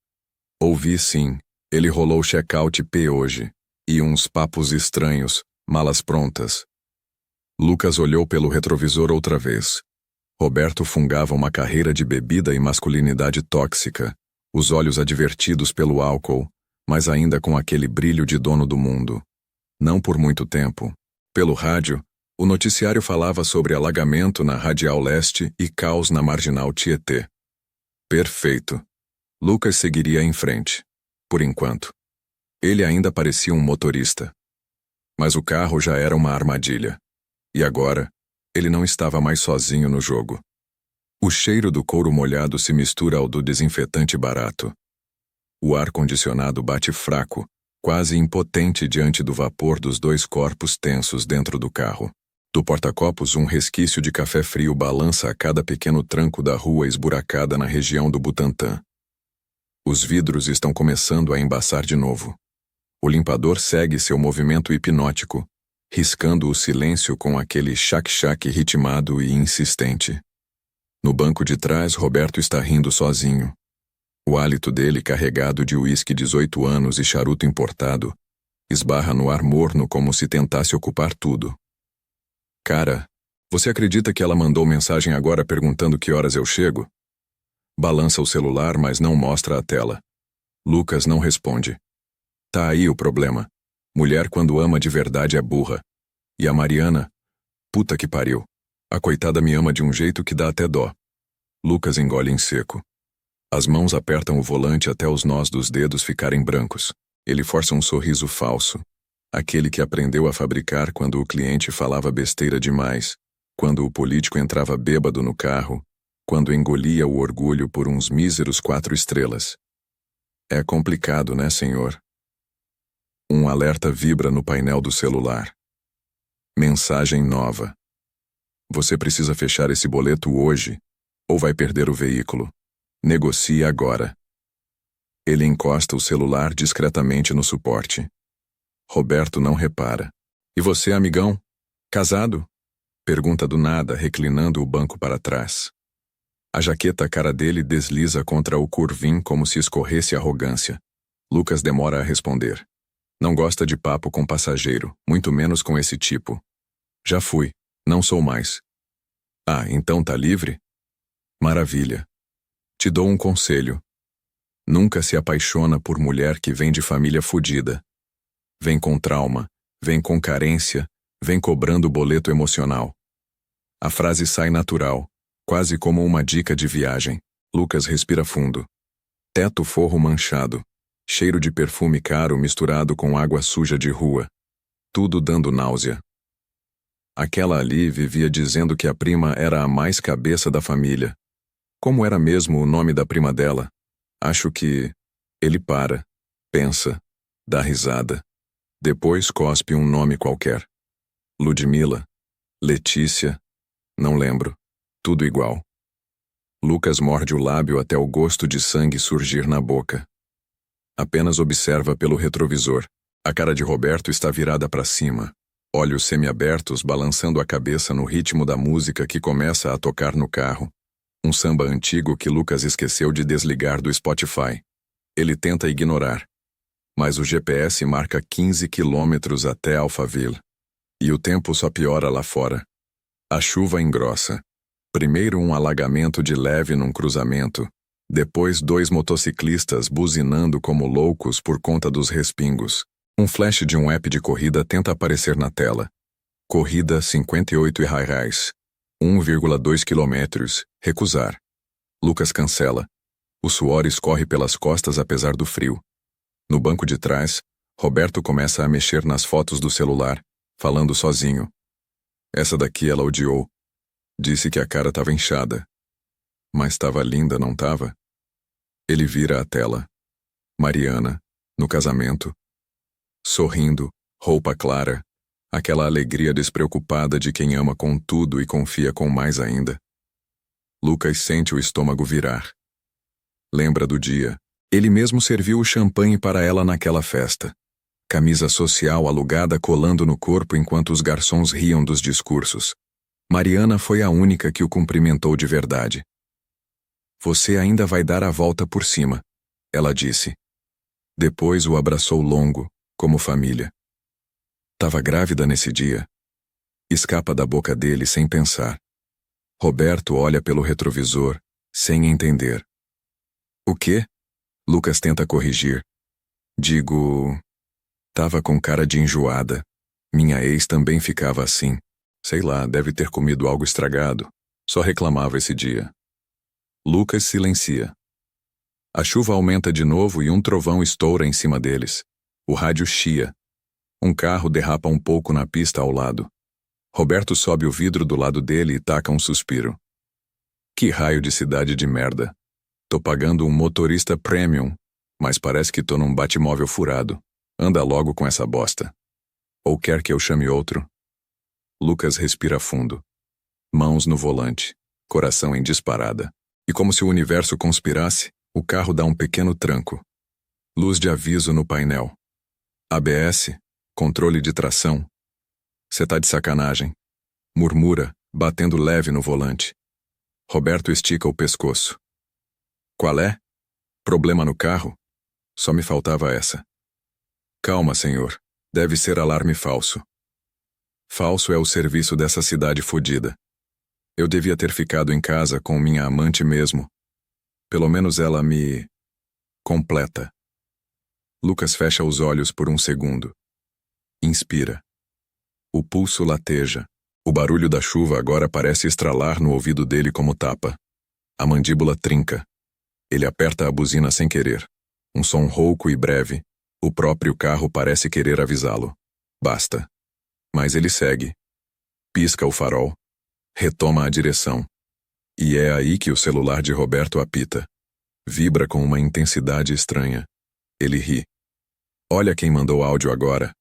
Ouvi sim. Ele rolou check-out P hoje. E uns papos estranhos, malas prontas. Lucas olhou pelo retrovisor outra vez. Roberto fungava uma carreira de bebida e masculinidade tóxica, os olhos advertidos pelo álcool, mas ainda com aquele brilho de dono do mundo. Não por muito tempo. Pelo rádio, o noticiário falava sobre alagamento na Radial Leste e caos na Marginal Tietê. Perfeito. Lucas seguiria em frente. Por enquanto. Ele ainda parecia um motorista. Mas o carro já era uma armadilha. E agora, ele não estava mais sozinho no jogo. O cheiro do couro molhado se mistura ao do desinfetante barato. O ar-condicionado bate fraco, quase impotente diante do vapor dos dois corpos tensos dentro do carro. Do porta-copos, um resquício de café frio balança a cada pequeno tranco da rua esburacada na região do Butantã. Os vidros estão começando a embaçar de novo. O limpador segue seu movimento hipnótico, riscando o silêncio com aquele chac-chac ritmado e insistente. No banco de trás, Roberto está rindo sozinho. O hálito dele, carregado de uísque 18 anos e charuto importado, esbarra no ar morno como se tentasse ocupar tudo. Cara, você acredita que ela mandou mensagem agora perguntando que horas eu chego? Balança o celular, mas não mostra a tela. Lucas não responde. Tá aí o problema. Mulher quando ama de verdade é burra. E a Mariana? Puta que pariu. A coitada me ama de um jeito que dá até dó. Lucas engole em seco. As mãos apertam o volante até os nós dos dedos ficarem brancos. Ele força um sorriso falso. Aquele que aprendeu a fabricar quando o cliente falava besteira demais, quando o político entrava bêbado no carro, quando engolia o orgulho por uns míseros 4 estrelas. É complicado, né, senhor? Um alerta vibra no painel do celular. Mensagem nova. Você precisa fechar esse boleto hoje, ou vai perder o veículo. Negocie agora. Ele encosta o celular discretamente no suporte. Roberto não repara. E você, amigão? Casado? Pergunta do nada, reclinando o banco para trás. A jaqueta cara dele desliza contra o curvim como se escorresse arrogância. Lucas demora a responder. Não gosta de papo com passageiro, muito menos com esse tipo. Já fui, não sou mais. Ah, então tá livre? Maravilha. Te dou um conselho. Nunca se apaixona por mulher que vem de família fudida. Vem com trauma, vem com carência, vem cobrando boleto emocional. A frase sai natural, quase como uma dica de viagem. Lucas respira fundo. Teto forro manchado, cheiro de perfume caro misturado com água suja de rua. Tudo dando náusea. Aquela ali vivia dizendo que a prima era a mais cabeça da família. Como era mesmo o nome da prima dela? Acho que... Ele para, pensa, dá risada. Depois cospe um nome qualquer. Ludmila, Letícia, não lembro. Tudo igual. Lucas morde o lábio até o gosto de sangue surgir na boca. Apenas observa pelo retrovisor. A cara de Roberto está virada para cima. Olhos semiabertos balançando a cabeça no ritmo da música que começa a tocar no carro. Um samba antigo que Lucas esqueceu de desligar do Spotify. Ele tenta ignorar. Mas o GPS marca 15 quilômetros até Alphaville. E o tempo só piora lá fora. A chuva engrossa. Primeiro um alagamento de leve num cruzamento, depois 2 motociclistas buzinando como loucos por conta dos respingos. Um flash de um app de corrida tenta aparecer na tela. Corrida 58 reais. 1,2 quilômetros. Recusar. Lucas cancela. O suor escorre pelas costas apesar do frio. No banco de trás, Roberto começa a mexer nas fotos do celular, falando sozinho. Essa daqui ela odiou. Disse que a cara estava inchada. Mas estava linda, não estava? Ele vira a tela. Mariana, no casamento. Sorrindo, roupa clara, aquela alegria despreocupada de quem ama com tudo e confia com mais ainda. Lucas sente o estômago virar. Lembra do dia. Ele mesmo serviu o champanhe para ela naquela festa. Camisa social alugada colando no corpo enquanto os garçons riam dos discursos. Mariana foi a única que o cumprimentou de verdade. Você ainda vai dar a volta por cima, ela disse. Depois o abraçou longo, como família. Tava grávida nesse dia. Escapa da boca dele sem pensar. Roberto olha pelo retrovisor, sem entender. O quê? Lucas tenta corrigir. Digo... Tava com cara de enjoada. Minha ex também ficava assim. Sei lá, deve ter comido algo estragado. Só reclamava esse dia. Lucas silencia. A chuva aumenta de novo e um trovão estoura em cima deles. O rádio chia. Um carro derrapa um pouco na pista ao lado. Roberto sobe o vidro do lado dele e taca um suspiro. Que raio de cidade de merda. Tô pagando um motorista premium, mas parece que tô num Batmóvel furado. Anda logo com essa bosta. Ou quer que eu chame outro? Lucas respira fundo. Mãos no volante, coração em disparada. E como se o universo conspirasse, o carro dá um pequeno tranco. Luz de aviso no painel. ABS, controle de tração. Cê tá de sacanagem. Murmura, batendo leve no volante. Roberto estica o pescoço. Qual é? Problema no carro? Só me faltava essa. Calma, senhor. Deve ser alarme falso. Falso é o serviço dessa cidade fodida. Eu devia ter ficado em casa com minha amante mesmo. Pelo menos ela me... completa. Lucas fecha os olhos por um segundo. Inspira. O pulso lateja. O barulho da chuva agora parece estralar no ouvido dele como tapa. A mandíbula trinca. Ele aperta a buzina sem querer. Um som rouco e breve. O próprio carro parece querer avisá-lo. Basta. Mas ele segue. Pisca o farol. Retoma a direção. E é aí que o celular de Roberto apita. Vibra com uma intensidade estranha. Ele ri. Olha quem mandou áudio agora.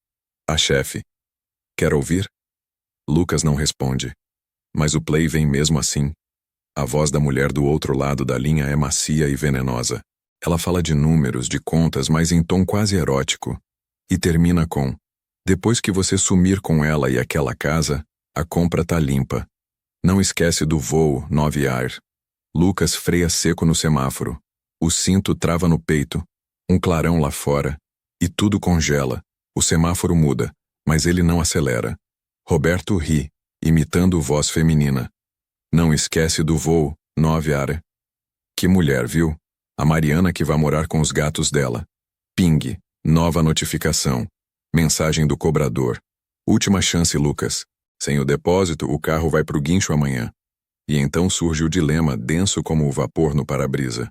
A chefe. Quer ouvir? Lucas não responde. Mas o play vem mesmo assim. A voz da mulher do outro lado da linha é macia e venenosa. Ela fala de números, de contas, mas em tom quase erótico. E termina com: depois que você sumir com ela e aquela casa, a compra tá limpa. Não esquece do voo 9AR. Lucas freia seco no semáforo. O cinto trava no peito. Um clarão lá fora. E tudo congela. O semáforo muda, mas ele não acelera. Roberto ri, imitando voz feminina. Não esquece do voo 9AR. Que mulher, viu? A Mariana que vai morar com os gatos dela. Ping. Nova notificação. Mensagem do cobrador. Última chance, Lucas. Sem o depósito, o carro vai pro guincho amanhã. E então surge o dilema denso como o vapor no para-brisa.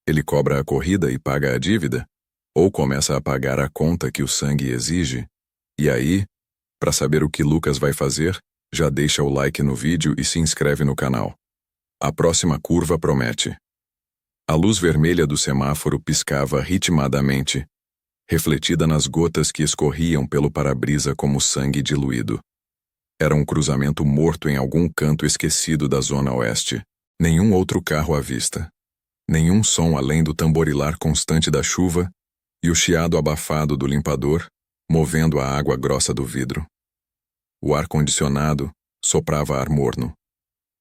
Ele cobra a corrida e paga a dívida? Ou começa a pagar a conta que o sangue exige? E aí, para saber o que Lucas vai fazer, já deixa o like no vídeo e se inscreve no canal. A próxima curva promete. A luz vermelha do semáforo piscava ritmadamente, refletida nas gotas que escorriam pelo para-brisa como sangue diluído. Era um cruzamento morto em algum canto esquecido da zona oeste. Nenhum outro carro à vista. Nenhum som além do tamborilar constante da chuva e o chiado abafado do limpador, movendo a água grossa do vidro. O ar-condicionado soprava ar morno,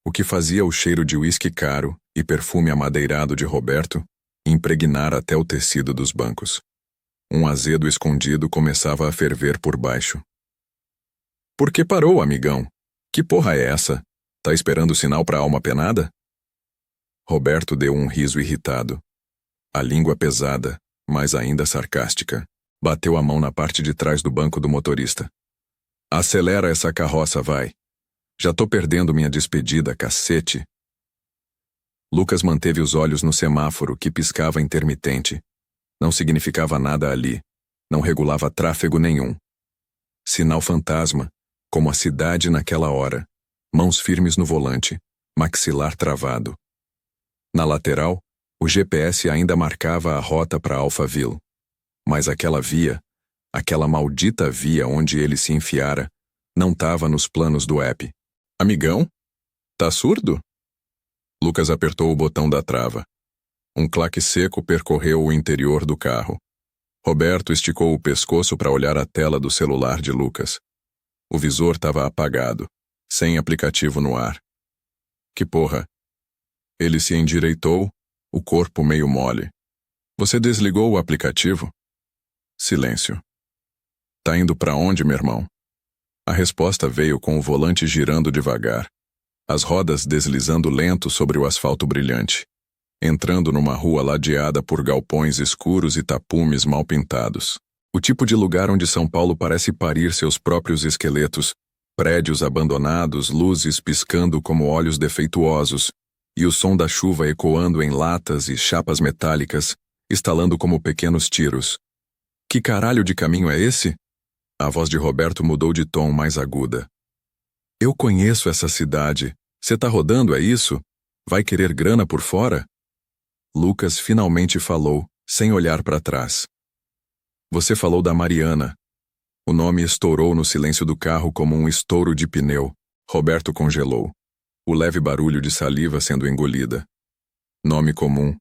o que fazia o cheiro de uísque caro e perfume amadeirado de Roberto impregnar até o tecido dos bancos. Um azedo escondido começava a ferver por baixo. Por que parou, amigão? Que porra é essa? Tá esperando sinal pra alma penada? Roberto deu um riso irritado. A língua pesada, mas ainda sarcástica. Bateu a mão na parte de trás do banco do motorista. Acelera essa carroça, vai. Já tô perdendo minha despedida, cacete. Lucas manteve os olhos no semáforo que piscava intermitente. Não significava nada ali. Não regulava tráfego nenhum. Sinal fantasma, como a cidade naquela hora. Mãos firmes no volante, maxilar travado. Na lateral, o GPS ainda marcava a rota para Alphaville. Mas aquela via, aquela maldita via onde ele se enfiara, não estava nos planos do app. Amigão? Tá surdo? Lucas apertou o botão da trava. Um claque seco percorreu o interior do carro. Roberto esticou o pescoço para olhar a tela do celular de Lucas. O visor estava apagado, sem aplicativo no ar. Que porra? Ele se endireitou, o corpo meio mole. Você desligou o aplicativo? Silêncio. Tá indo pra onde, meu irmão? A resposta veio com o volante girando devagar, as rodas deslizando lento sobre o asfalto brilhante, entrando numa rua ladeada por galpões escuros e tapumes mal pintados. O tipo de lugar onde São Paulo parece parir seus próprios esqueletos, prédios abandonados, luzes piscando como olhos defeituosos, e o som da chuva ecoando em latas e chapas metálicas, estalando como pequenos tiros. Que caralho de caminho é esse? A voz de Roberto mudou de tom mais aguda. Eu conheço essa cidade. Cê tá rodando, é isso? Vai querer grana por fora? Lucas finalmente falou, sem olhar para trás. Você falou da Mariana. O nome estourou no silêncio do carro como um estouro de pneu. Roberto congelou. O leve barulho de saliva sendo engolida. Nome comum.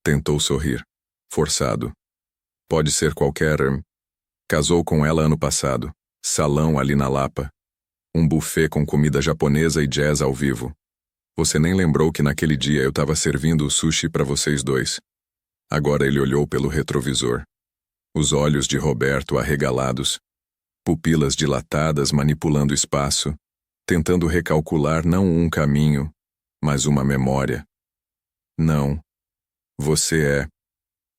Tentou sorrir. Forçado. Pode ser qualquer... Casou com ela ano passado. Salão ali na Lapa. Um buffet com comida japonesa e jazz ao vivo. Você nem lembrou que naquele dia eu estava servindo o sushi para vocês dois. Agora ele olhou pelo retrovisor. Os olhos de Roberto arregalados. Pupilas dilatadas manipulando espaço. Tentando recalcular não um caminho, mas uma memória. Não. Você é...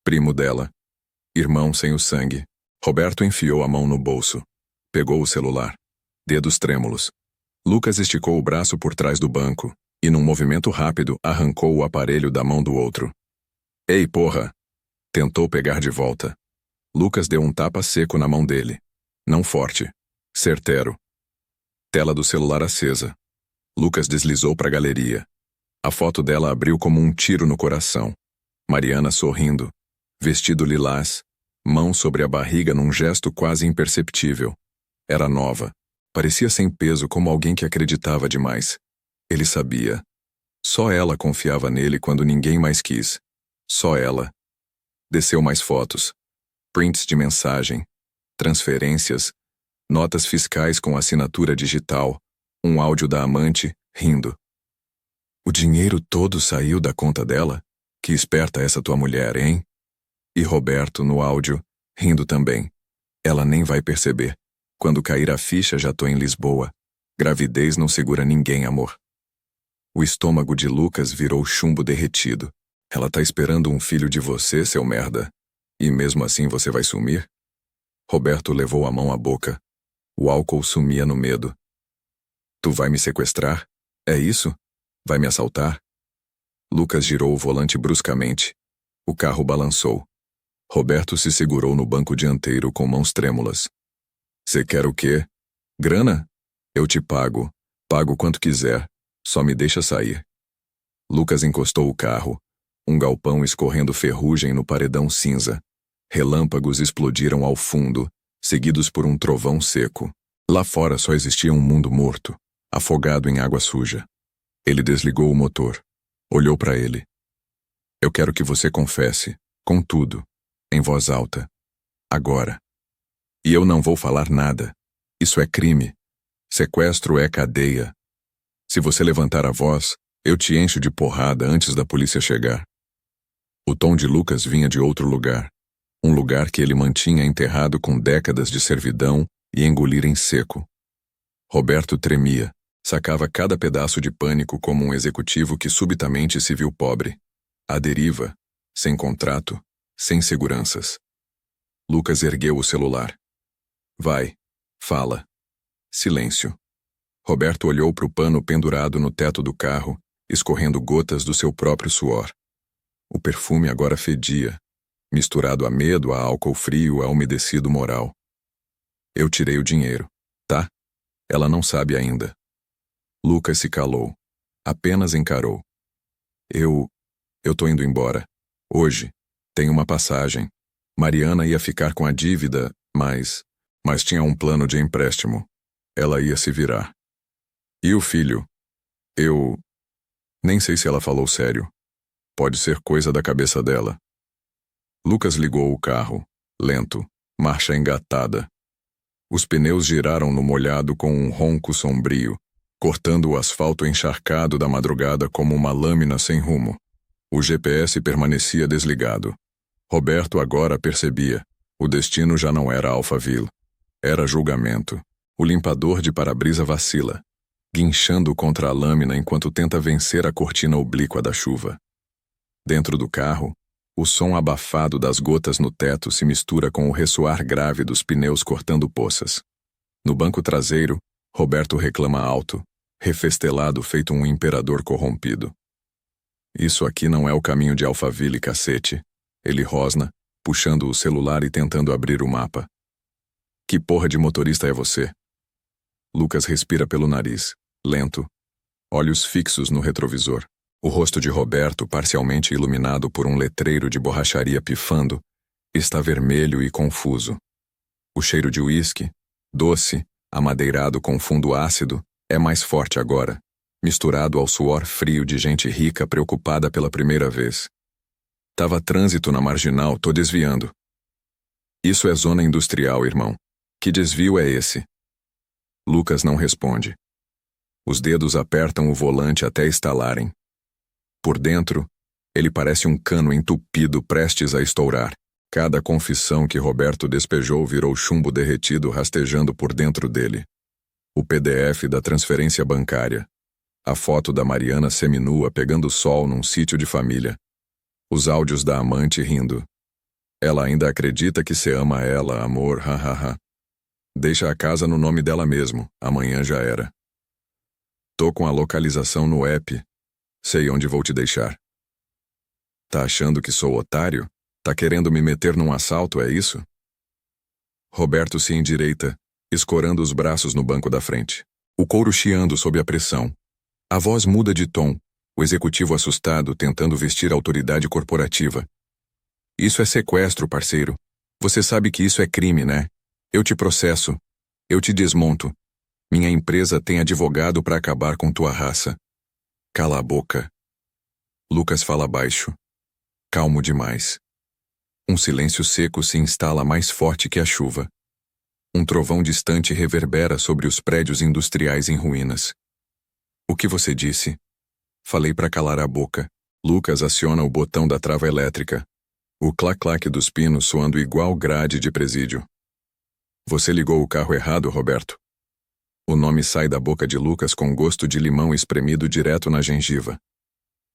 primo dela. Irmão sem o sangue. Roberto enfiou a mão no bolso. Pegou o celular. Dedos trêmulos. Lucas esticou o braço por trás do banco e, num movimento rápido, arrancou o aparelho da mão do outro. Ei, porra! Tentou pegar de volta. Lucas deu um tapa seco na mão dele. Não forte. Certeiro. Tela do celular acesa. Lucas deslizou para a galeria. A foto dela abriu como um tiro no coração. Mariana sorrindo. Vestido lilás. Mão sobre a barriga num gesto quase imperceptível. Era nova. Parecia sem peso, como alguém que acreditava demais. Ele sabia. Só ela confiava nele quando ninguém mais quis. Só ela. Desceu mais fotos. Prints de mensagem. Transferências. Notas fiscais com assinatura digital. Um áudio da amante, rindo. O dinheiro todo saiu da conta dela? Que esperta essa tua mulher, hein? E Roberto, no áudio, rindo também. Ela nem vai perceber. Quando cair a ficha, já tô em Lisboa. Gravidez não segura ninguém, amor. O estômago de Lucas virou chumbo derretido. Ela tá esperando um filho de você, seu merda. E mesmo assim você vai sumir? Roberto levou a mão à boca. O álcool sumia no medo. Tu vai me sequestrar? É isso? Vai me assaltar? Lucas girou o volante bruscamente. O carro balançou. Roberto se segurou no banco dianteiro com mãos trêmulas. Cê quer o quê? Grana? Eu te pago. Pago quanto quiser. Só me deixa sair. Lucas encostou o carro. Um galpão escorrendo ferrugem no paredão cinza. Relâmpagos explodiram ao fundo, seguidos por um trovão seco. Lá fora só existia um mundo morto, afogado em água suja. Ele desligou o motor. Olhou para ele. Eu quero que você confesse, com tudo, em voz alta. Agora. E eu não vou falar nada. Isso é crime. Sequestro é cadeia. Se você levantar a voz, eu te encho de porrada antes da polícia chegar. O tom de Lucas vinha de outro lugar. Um lugar que ele mantinha enterrado com décadas de servidão e engolir em seco. Roberto tremia. Sacava cada pedaço de pânico como um executivo que subitamente se viu pobre. À deriva, sem contrato, sem seguranças. Lucas ergueu o celular. Vai, fala. Silêncio. Roberto olhou para o pano pendurado no teto do carro, escorrendo gotas do seu próprio suor. O perfume agora fedia, misturado a medo, a álcool frio, a umedecido moral. Eu tirei o dinheiro, tá? Ela não sabe ainda. Lucas se calou. Apenas encarou. Eu tô indo embora. Hoje. Tenho uma passagem. Mariana ia ficar com a dívida, mas tinha um plano de empréstimo. Ela ia se virar. E o filho? Eu nem sei se ela falou sério. Pode ser coisa da cabeça dela. Lucas ligou o carro, lento, marcha engatada. Os pneus giraram no molhado com um ronco sombrio, cortando o asfalto encharcado da madrugada como uma lâmina sem rumo. O GPS permanecia desligado. Roberto agora percebia. O destino já não era Alphaville. Era julgamento. O limpador de para-brisa vacila, guinchando contra a lâmina enquanto tenta vencer a cortina oblíqua da chuva. Dentro do carro, o som abafado das gotas no teto se mistura com o ressoar grave dos pneus cortando poças. No banco traseiro, Roberto reclama alto, refestelado feito um imperador corrompido. Isso aqui não é o caminho de Alphaville, cacete. Ele rosna, puxando o celular e tentando abrir o mapa. Que porra de motorista é você? Lucas respira pelo nariz, lento, olhos fixos no retrovisor. O rosto de Roberto, parcialmente iluminado por um letreiro de borracharia pifando, está vermelho e confuso. O cheiro de uísque, doce, amadeirado com fundo ácido, é mais forte agora, misturado ao suor frio de gente rica preocupada pela primeira vez. Tava trânsito na marginal, tô desviando. Isso é zona industrial, irmão. Que desvio é esse? Lucas não responde. Os dedos apertam o volante até estalarem. Por dentro, ele parece um cano entupido prestes a estourar. Cada confissão que Roberto despejou virou chumbo derretido rastejando por dentro dele. O PDF da transferência bancária. A foto da Mariana seminua pegando sol num sítio de família. Os áudios da amante rindo. Ela ainda acredita que se ama ela, amor, hahaha. Deixa a casa no nome dela mesmo, amanhã já era. Tô com a localização no app. Sei onde vou te deixar. Tá achando que sou otário? Tá querendo me meter num assalto, é isso? Roberto se endireita, escorando os braços no banco da frente. O couro chiando sob a pressão. A voz muda de tom, o executivo assustado tentando vestir a autoridade corporativa. Isso é sequestro, parceiro. Você sabe que isso é crime, né? Eu te processo. Eu te desmonto. Minha empresa tem advogado para acabar com tua raça. Cala a boca. Lucas fala baixo. Calmo demais. Um silêncio seco se instala mais forte que a chuva. Um trovão distante reverbera sobre os prédios industriais em ruínas. O que você disse? Falei para calar a boca. Lucas aciona o botão da trava elétrica. O clac-clac dos pinos soando igual grade de presídio. Você ligou o carro errado, Roberto. O nome sai da boca de Lucas com gosto de limão espremido direto na gengiva.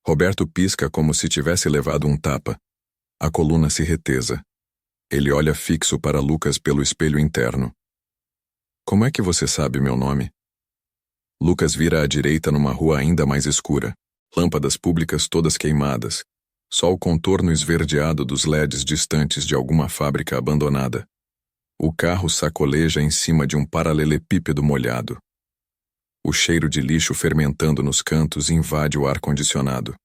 Roberto pisca como se tivesse levado um tapa. A coluna se retesa. Ele olha fixo para Lucas pelo espelho interno. Como é que você sabe meu nome? Lucas vira à direita numa rua ainda mais escura. Lâmpadas públicas todas queimadas. Só o contorno esverdeado dos LEDs distantes de alguma fábrica abandonada. O carro sacoleja em cima de um paralelepípedo molhado. O cheiro de lixo fermentando nos cantos invade o ar-condicionado.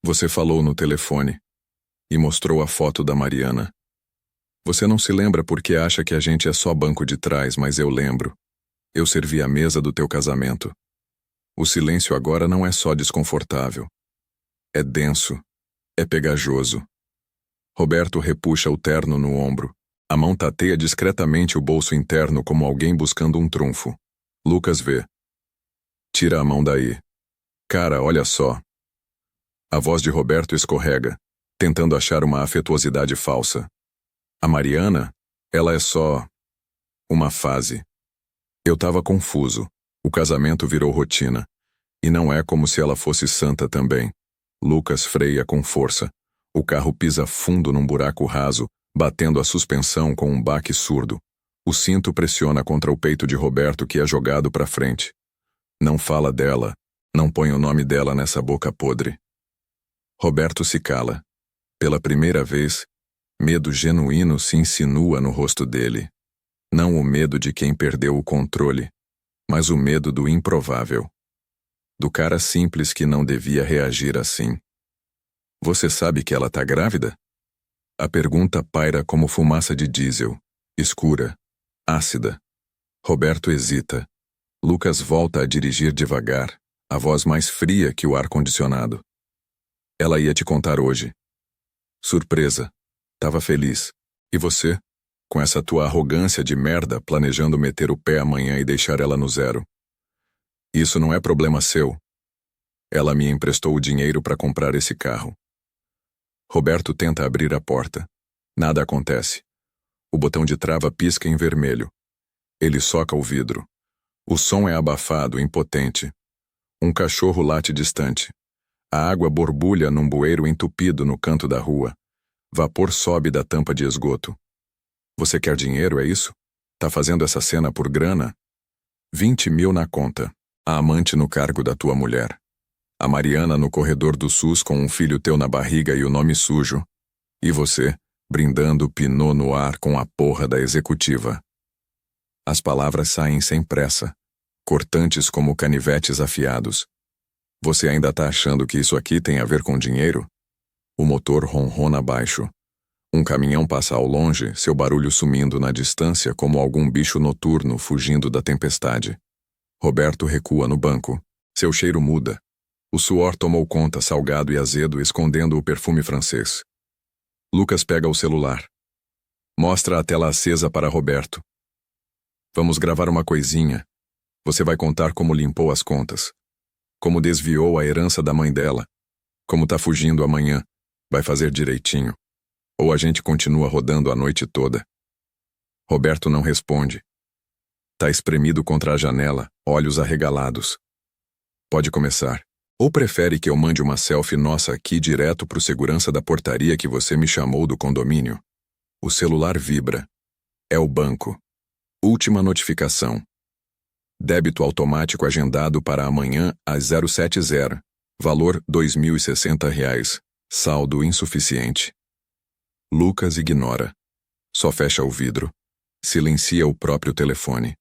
Você falou no telefone e mostrou a foto da Mariana. Você não se lembra porque acha que a gente é só banco de trás, mas eu lembro. Eu servi a mesa do teu casamento. O silêncio agora não é só desconfortável. É denso. É pegajoso. Roberto repuxa o terno no ombro. A mão tateia discretamente o bolso interno como alguém buscando um trunfo. Lucas vê. Tira a mão daí. Cara, olha só. A voz de Roberto escorrega, tentando achar uma afetuosidade falsa. A Mariana, ela é só uma fase. Eu tava confuso. O casamento virou rotina. E não é como se ela fosse santa também. Lucas freia com força. O carro pisa fundo num buraco raso, batendo a suspensão com um baque surdo. O cinto pressiona contra o peito de Roberto que é jogado para frente. Não fala dela, não põe o nome dela nessa boca podre. Roberto se cala. Pela primeira vez, medo genuíno se insinua no rosto dele. Não o medo de quem perdeu o controle, mas o medo do improvável. Do cara simples que não devia reagir assim. Você sabe que ela tá grávida? A pergunta paira como fumaça de diesel, escura, ácida. Roberto hesita. Lucas volta a dirigir devagar, a voz mais fria que o ar-condicionado. Ela ia te contar hoje. Surpresa. Tava feliz. E você? Com essa tua arrogância de merda, planejando meter o pé amanhã e deixar ela no zero. Isso não é problema seu. Ela me emprestou o dinheiro para comprar esse carro. Roberto tenta abrir a porta. Nada acontece. O botão de trava pisca em vermelho. Ele soca o vidro. O som é abafado, impotente. Um cachorro late distante. A água borbulha num bueiro entupido no canto da rua. Vapor sobe da tampa de esgoto. Você quer dinheiro, é isso? Tá fazendo essa cena por grana? 20 mil na conta. A amante no cargo da tua mulher. A Mariana no corredor do SUS com um filho teu na barriga e o nome sujo. E você, brindando pinô no ar com a porra da executiva. As palavras saem sem pressa, cortantes como canivetes afiados. Você ainda tá achando que isso aqui tem a ver com dinheiro? O motor ronrona abaixo. Um caminhão passa ao longe, seu barulho sumindo na distância como algum bicho noturno fugindo da tempestade. Roberto recua no banco. Seu cheiro muda. O suor tomou conta, salgado e azedo, escondendo o perfume francês. Lucas pega o celular. Mostra a tela acesa para Roberto. Vamos gravar uma coisinha. Você vai contar como limpou as contas. Como desviou a herança da mãe dela. Como tá fugindo amanhã. Vai fazer direitinho. Ou a gente continua rodando a noite toda. Roberto não responde. Tá espremido contra a janela, olhos arregalados. Pode começar. Ou prefere que eu mande uma selfie nossa aqui direto pro segurança da portaria que você me chamou do condomínio? O celular vibra. É o banco. Última notificação. Débito automático agendado para amanhã às 070. Valor R$ 2.060. Saldo insuficiente. Lucas ignora. Só fecha o vidro. Silencia o próprio telefone.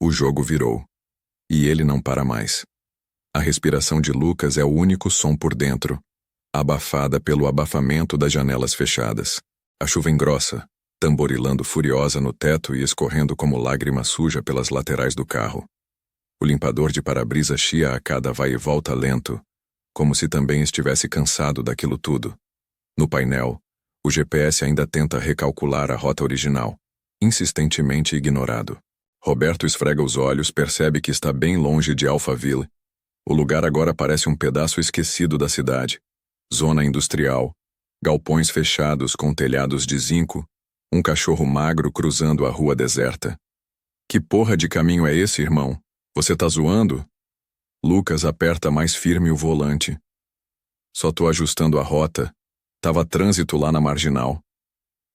O jogo virou. E ele não para mais. A respiração de Lucas é o único som por dentro, abafada pelo abafamento das janelas fechadas. A chuva engrossa, tamborilando furiosa no teto e escorrendo como lágrima suja pelas laterais do carro. O limpador de para-brisa chia a cada vai e volta lento, como se também estivesse cansado daquilo tudo. No painel, o GPS ainda tenta recalcular a rota original, insistentemente ignorado. Roberto esfrega os olhos, percebe que está bem longe de Alphaville. O lugar agora parece um pedaço esquecido da cidade. Zona industrial, galpões fechados com telhados de zinco, um cachorro magro cruzando a rua deserta. Que porra de caminho é esse, irmão? Você tá zoando? Lucas aperta mais firme o volante. Só tô ajustando a rota. Tava trânsito lá na marginal.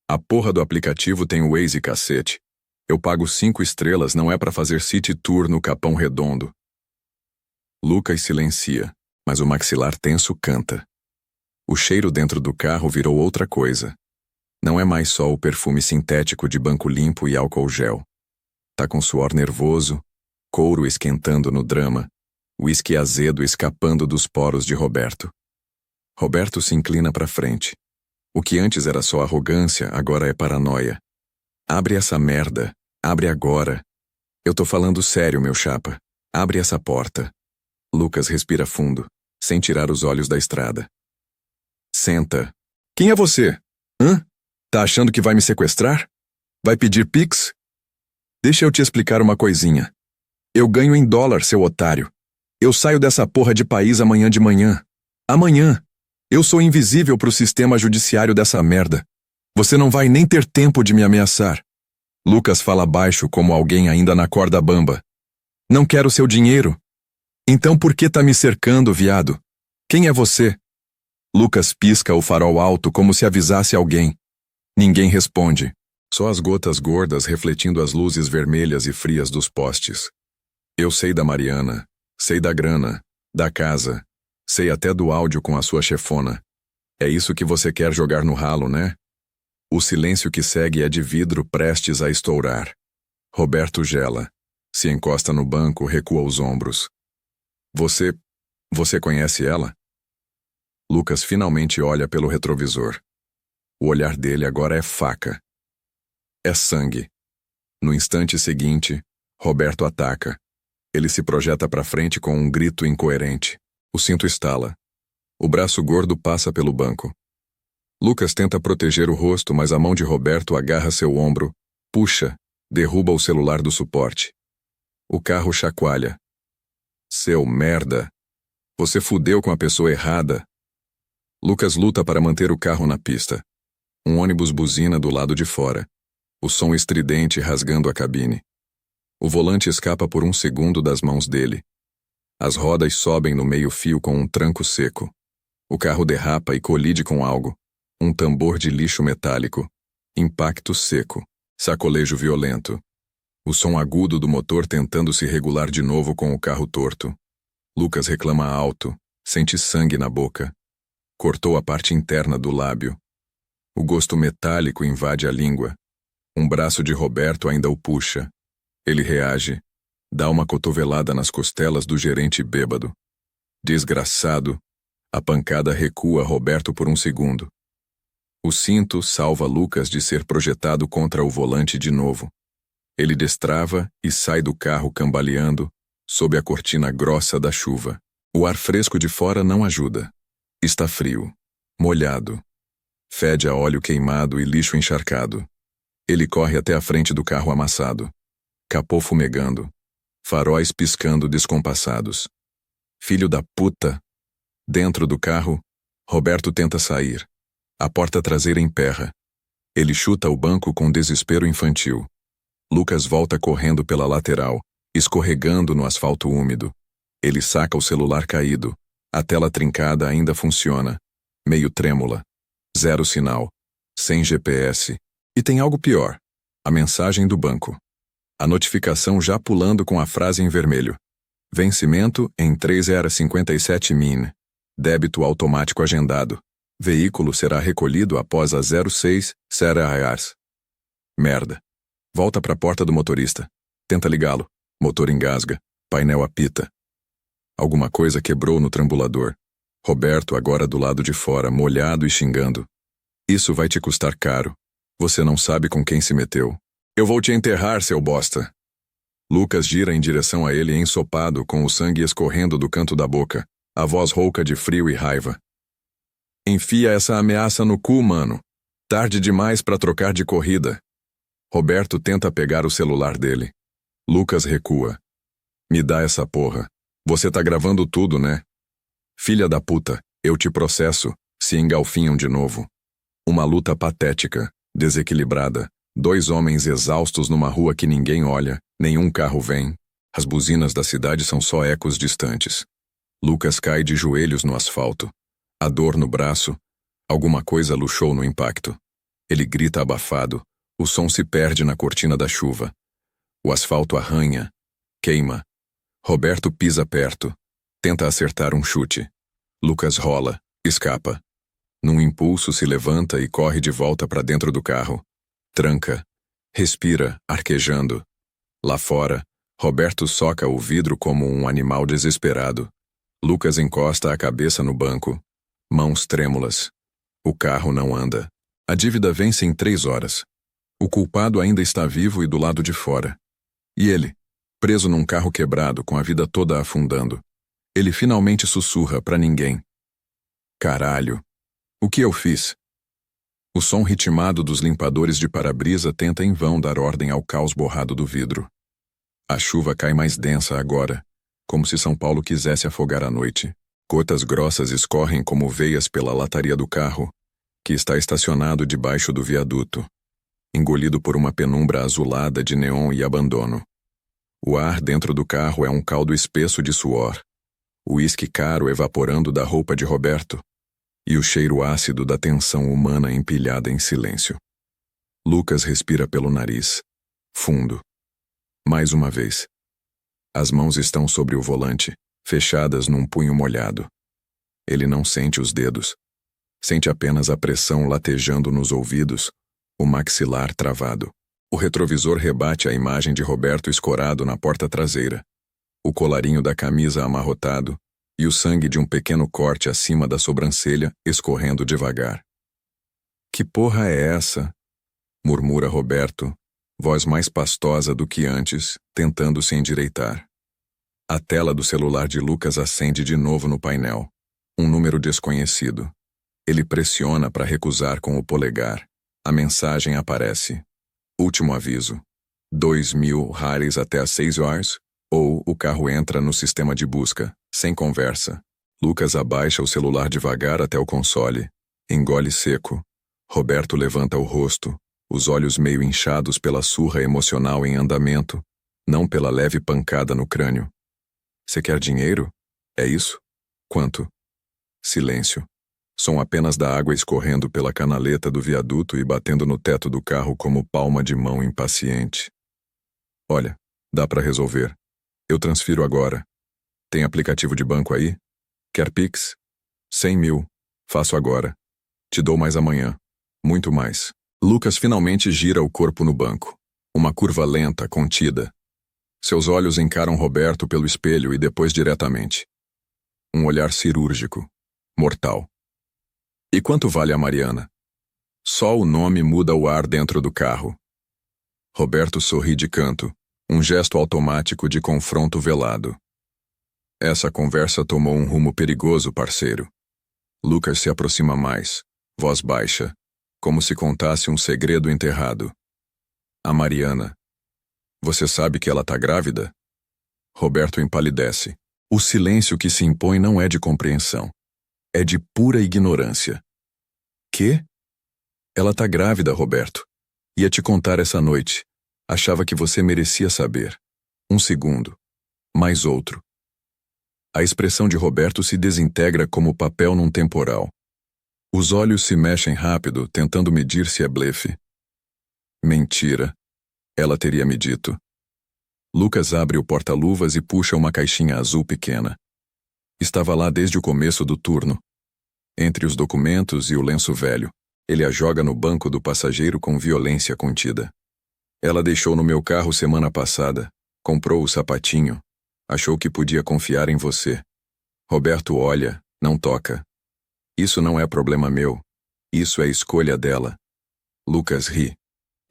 A porra do aplicativo tem o Waze, cacete. Eu pago 5 estrelas, não é pra fazer city tour no Capão Redondo. Lucas silencia, mas o maxilar tenso canta. O cheiro dentro do carro virou outra coisa. Não é mais só o perfume sintético de banco limpo e álcool gel. Tá com suor nervoso, couro esquentando no drama, uísque azedo escapando dos poros de Roberto. Roberto se inclina para frente. O que antes era só arrogância, agora é paranoia. Abre essa merda. Abre agora. Eu tô falando sério, meu chapa. Abre essa porta. Lucas respira fundo, sem tirar os olhos da estrada. Senta. Quem é você? Hã? Tá achando que vai me sequestrar? Vai pedir pix? Deixa eu te explicar uma coisinha. Eu ganho em dólar, seu otário. Eu saio dessa porra de país amanhã de manhã. Amanhã. Eu sou invisível pro sistema judiciário dessa merda. Você não vai nem ter tempo de me ameaçar. Lucas fala baixo como alguém ainda na corda bamba. Não quero seu dinheiro. Então por que tá me cercando, viado? Quem é você? Lucas pisca o farol alto como se avisasse alguém. Ninguém responde. Só as gotas gordas refletindo as luzes vermelhas e frias dos postes. Eu sei da Mariana, sei da grana, da casa, sei até do áudio com a sua chefona. É isso que você quer jogar no ralo, né? O silêncio que segue é de vidro prestes a estourar. Roberto gela. Se encosta no banco, recua os ombros. Você conhece ela? Lucas finalmente olha pelo retrovisor. O olhar dele agora é faca. É sangue. No instante seguinte, Roberto ataca. Ele se projeta para frente com um grito incoerente. O cinto estala. O braço gordo passa pelo banco. Lucas tenta proteger o rosto, mas a mão de Roberto agarra seu ombro, puxa, derruba o celular do suporte. O carro chacoalha. Seu merda. Você fudeu com a pessoa errada. Lucas luta para manter o carro na pista. Um ônibus buzina do lado de fora. O som estridente rasgando a cabine. O volante escapa por um segundo das mãos dele. As rodas sobem no meio-fio com um tranco seco. O carro derrapa e colide com algo. Um tambor de lixo metálico. Impacto seco. Sacolejo violento. O som agudo do motor tentando se regular de novo com o carro torto. Lucas reclama alto. Sente sangue na boca. Cortou a parte interna do lábio. O gosto metálico invade a língua. Um braço de Roberto ainda o puxa. Ele reage, dá uma cotovelada nas costelas do gerente bêbado. Desgraçado, a pancada recua Roberto por um segundo. O cinto salva Lucas de ser projetado contra o volante de novo. Ele destrava e sai do carro cambaleando, sob a cortina grossa da chuva. O ar fresco de fora não ajuda. Está frio, molhado. Fede a óleo queimado e lixo encharcado. Ele corre até a frente do carro amassado. Capô fumegando. Faróis piscando descompassados. Filho da puta! Dentro do carro, Roberto tenta sair. A porta traseira emperra. Ele chuta o banco com desespero infantil. Lucas volta correndo pela lateral, escorregando no asfalto úmido. Ele saca o celular caído. A tela trincada ainda funciona. Meio trêmula. Zero sinal. Sem GPS. E tem algo pior. A mensagem do banco. A notificação já pulando com a frase em vermelho. Vencimento em 3h57 min. Débito automático agendado. Veículo será recolhido após a 06 horas. Merda. Volta para a porta do motorista. Tenta ligá-lo. Motor engasga. Painel apita. Alguma coisa quebrou no trambulador. Roberto agora do lado de fora, molhado e xingando. Isso vai te custar caro. Você não sabe com quem se meteu. Eu vou te enterrar, seu bosta. Lucas gira em direção a ele ensopado, com o sangue escorrendo do canto da boca. A voz rouca de frio e raiva. Enfia essa ameaça no cu, mano. Tarde demais pra trocar de corrida. Roberto tenta pegar o celular dele. Lucas recua. Me dá essa porra. Você tá gravando tudo, né? Filha da puta, eu te processo, se engalfinham de novo. Uma luta patética, desequilibrada. Dois homens exaustos numa rua que ninguém olha, nenhum carro vem. As buzinas da cidade são só ecos distantes. Lucas cai de joelhos no asfalto. A dor no braço. Alguma coisa luxou no impacto. Ele grita abafado. O som se perde na cortina da chuva. O asfalto arranha. Queima. Roberto pisa perto. Tenta acertar um chute. Lucas rola. Escapa. Num impulso se levanta e corre de volta para dentro do carro. Tranca. Respira, arquejando. Lá fora, Roberto soca o vidro como um animal desesperado. Lucas encosta a cabeça no banco. Mãos trêmulas. O carro não anda. A dívida vence em 3 horas. O culpado ainda está vivo e do lado de fora. E ele, preso num carro quebrado, com a vida toda afundando. Ele finalmente sussurra pra ninguém. Caralho. O que eu fiz? O som ritmado dos limpadores de para-brisa tenta em vão dar ordem ao caos borrado do vidro. A chuva cai mais densa agora, como se São Paulo quisesse afogar a noite. Gotas grossas escorrem como veias pela lataria do carro, que está estacionado debaixo do viaduto, engolido por uma penumbra azulada de neon e abandono. O ar dentro do carro é um caldo espesso de suor, o uísque caro evaporando da roupa de Roberto, e o cheiro ácido da tensão humana empilhada em silêncio. Lucas respira pelo nariz, fundo. Mais uma vez. As mãos estão sobre o volante, fechadas num punho molhado. Ele não sente os dedos. Sente apenas a pressão latejando nos ouvidos, o maxilar travado. O retrovisor rebate a imagem de Roberto escorado na porta traseira, o colarinho da camisa amarrotado e o sangue de um pequeno corte acima da sobrancelha escorrendo devagar. Que porra é essa? Murmura Roberto, voz mais pastosa do que antes, tentando se endireitar. A tela do celular de Lucas acende de novo no painel. Um número desconhecido. Ele pressiona para recusar com o polegar. A mensagem aparece. Último aviso. 2.000 hares até às 6 horas, ou o carro entra no sistema de busca, sem conversa. Lucas abaixa o celular devagar até o console. Engole seco. Roberto levanta o rosto, os olhos meio inchados pela surra emocional em andamento, não pela leve pancada no crânio. Você quer dinheiro? É isso? Quanto? Silêncio. Som apenas da água escorrendo pela canaleta do viaduto e batendo no teto do carro como palma de mão impaciente. Olha, dá pra resolver. Eu transfiro agora. Tem aplicativo de banco aí? Quer Pix? 100.000. Faço agora. Te dou mais amanhã. Muito mais. Lucas finalmente gira o corpo no banco. Uma curva lenta, contida. Seus olhos encaram Roberto pelo espelho e depois diretamente. Um olhar cirúrgico, mortal. E quanto vale a Mariana? Só o nome muda o ar dentro do carro. Roberto sorri de canto, um gesto automático de confronto velado. Essa conversa tomou um rumo perigoso, parceiro. Lucas se aproxima mais, voz baixa, como se contasse um segredo enterrado. A Mariana. Você sabe que ela tá grávida? Roberto empalidece. O silêncio que se impõe não é de compreensão. É de pura ignorância. Quê? Ela tá grávida, Roberto. Ia te contar essa noite. Achava que você merecia saber. Um segundo. Mais outro. A expressão de Roberto se desintegra como papel num temporal. Os olhos se mexem rápido, tentando medir se é blefe. Mentira. Ela teria me dito. Lucas abre o porta-luvas e puxa uma caixinha azul pequena. Estava lá desde o começo do turno. Entre os documentos e o lenço velho, ele a joga no banco do passageiro com violência contida. Ela deixou no meu carro semana passada, comprou o sapatinho, achou que podia confiar em você. Roberto olha, não toca. Isso não é problema meu, isso é escolha dela. Lucas ri.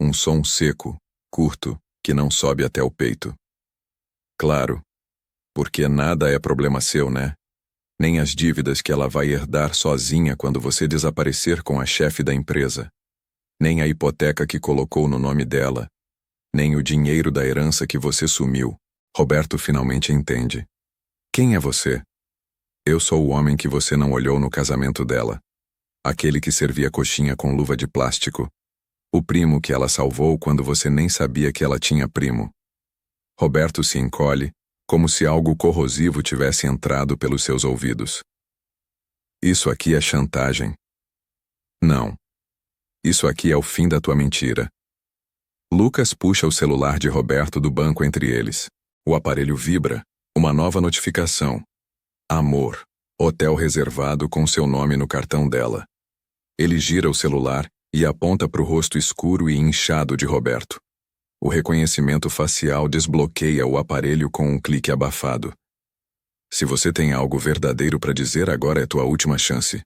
Um som seco, curto, que não sobe até o peito. Claro, porque nada é problema seu, né? Nem as dívidas que ela vai herdar sozinha quando você desaparecer com a chefe da empresa. Nem a hipoteca que colocou no nome dela. Nem o dinheiro da herança que você sumiu. Roberto finalmente entende. Quem é você? Eu sou o homem que você não olhou no casamento dela. Aquele que servia coxinha com luva de plástico. O primo que ela salvou quando você nem sabia que ela tinha primo. Roberto se encolhe, como se algo corrosivo tivesse entrado pelos seus ouvidos. Isso aqui é chantagem. Não. Isso aqui é o fim da tua mentira. Lucas puxa o celular de Roberto do banco entre eles. O aparelho vibra, uma nova notificação. Amor. Hotel reservado com seu nome no cartão dela. Ele gira o celular e aponta para o rosto escuro e inchado de Roberto. O reconhecimento facial desbloqueia o aparelho com um clique abafado. Se você tem algo verdadeiro para dizer, agora é tua última chance.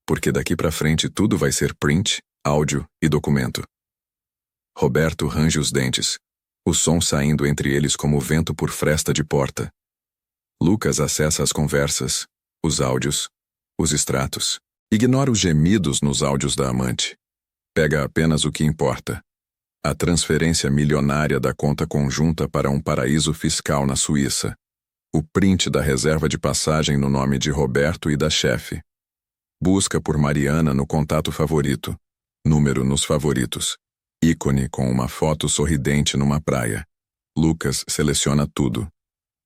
Porque daqui para frente tudo vai ser print, áudio e documento. Roberto range os dentes, o som saindo entre eles como vento por fresta de porta. Lucas acessa as conversas, os áudios, os extratos. Ignora os gemidos nos áudios da amante. Pega apenas o que importa. A transferência milionária da conta conjunta para um paraíso fiscal na Suíça. O print da reserva de passagem no nome de Roberto e da chefe. Busca por Mariana no contato favorito. Número nos favoritos. Ícone com uma foto sorridente numa praia. Lucas seleciona tudo.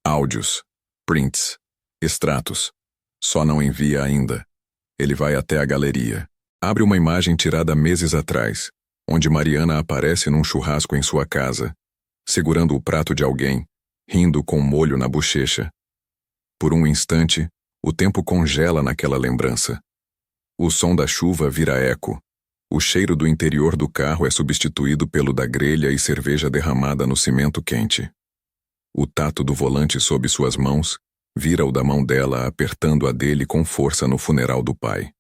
Áudios, prints, extratos. Só não envia ainda. Ele vai até a galeria. Abre uma imagem tirada meses atrás, onde Mariana aparece num churrasco em sua casa, segurando o prato de alguém, rindo com molho na bochecha. Por um instante, o tempo congela naquela lembrança. O som da chuva vira eco. O cheiro do interior do carro é substituído pelo da grelha e cerveja derramada no cimento quente. O tato do volante sob suas mãos vira o da mão dela apertando a dele com força no funeral do pai.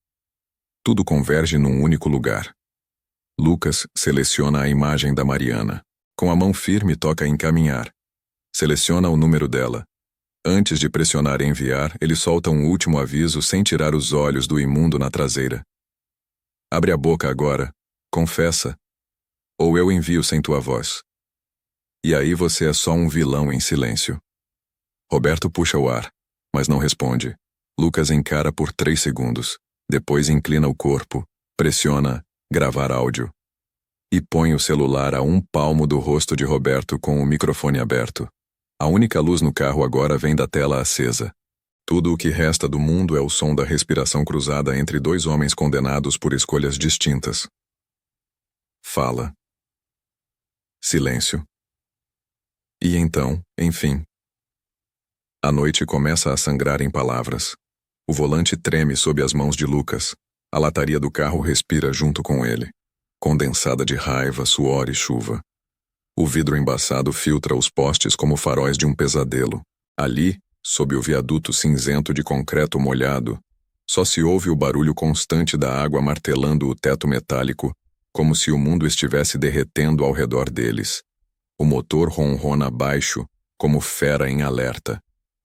Tudo converge num único lugar. Lucas seleciona a imagem da Mariana. Com a mão firme toca encaminhar. Seleciona o número dela. Antes de pressionar enviar, ele solta um último aviso sem tirar os olhos do imundo na traseira. Abre a boca agora. Confessa. Ou eu envio sem tua voz. E aí você é só um vilão em silêncio. Roberto puxa o ar, mas não responde. Lucas encara por 3 segundos. Depois inclina o corpo, pressiona gravar áudio. E põe o celular a 1 palmo do rosto de Roberto com o microfone aberto. A única luz no carro agora vem da tela acesa. Tudo o que resta do mundo é o som da respiração cruzada entre 2 homens condenados por escolhas distintas. Fala. Silêncio. E então, enfim. A noite começa a sangrar em palavras. O volante treme sob as mãos de Lucas. A lataria do carro respira junto com ele, condensada de raiva, suor e chuva. O vidro embaçado filtra os postes como faróis de um pesadelo. Ali, sob o viaduto cinzento de concreto molhado, só se ouve o barulho constante da água martelando o teto metálico, como se o mundo estivesse derretendo ao redor deles. O motor ronrona baixo, como fera em alerta.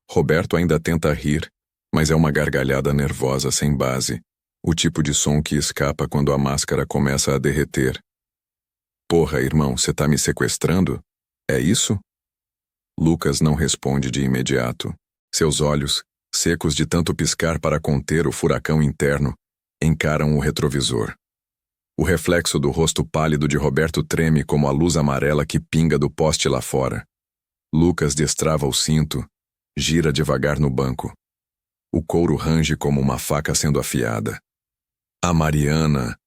Roberto ainda tenta rir, mas é uma gargalhada nervosa sem base, o tipo de som que escapa quando a máscara começa a derreter. Porra, irmão, cê tá me sequestrando? É isso? Lucas não responde de imediato. Seus olhos, secos de tanto piscar para conter o furacão interno, encaram o retrovisor. O reflexo do rosto pálido de Roberto treme como a luz amarela que pinga do poste lá fora. Lucas destrava o cinto, gira devagar no banco. O couro range como uma faca sendo afiada. A Mariana,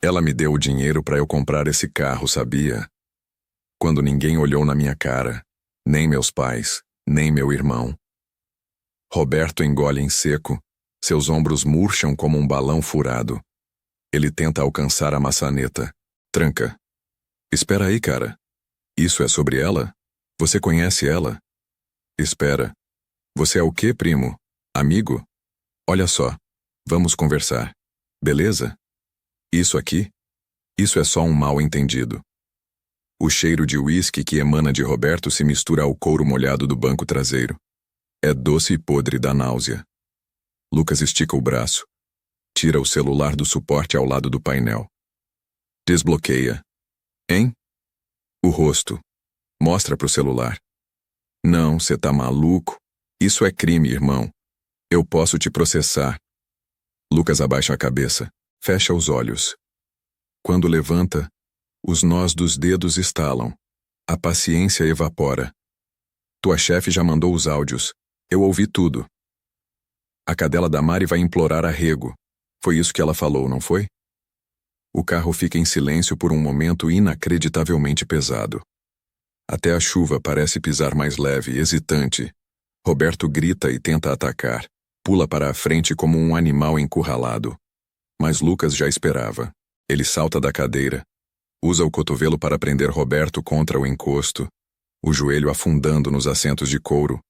ela me deu o dinheiro para eu comprar esse carro, sabia? Quando ninguém olhou na minha cara, nem meus pais, nem meu irmão. Roberto engole em seco, seus ombros murcham como um balão furado. Ele tenta alcançar a maçaneta. Tranca. Espera aí, cara. Isso é sobre ela? Você conhece ela? Espera. Você é o quê, primo? Amigo? Olha só. Vamos conversar. Beleza? Isso aqui? Isso é só um mal-entendido. O cheiro de uísque que emana de Roberto se mistura ao couro molhado do banco traseiro. É doce e podre da náusea. Lucas estica o braço. Tira o celular do suporte ao lado do painel. Desbloqueia. Hein? O rosto. Mostra pro celular. Não, cê tá maluco? Isso é crime, irmão. Eu posso te processar. Lucas abaixa a cabeça. Fecha os olhos. Quando levanta, os nós dos dedos estalam. A paciência evapora. Tua chefe já mandou os áudios. Eu ouvi tudo. A cadela da Mari vai implorar arrego. Foi isso que ela falou, não foi? O carro fica em silêncio por um momento inacreditavelmente pesado. Até a chuva parece pisar mais leve, hesitante. Roberto grita e tenta atacar. Pula para a frente como um animal encurralado. Mas Lucas já esperava. Ele salta da cadeira. Usa o cotovelo para prender Roberto contra o encosto, o joelho afundando nos assentos de couro,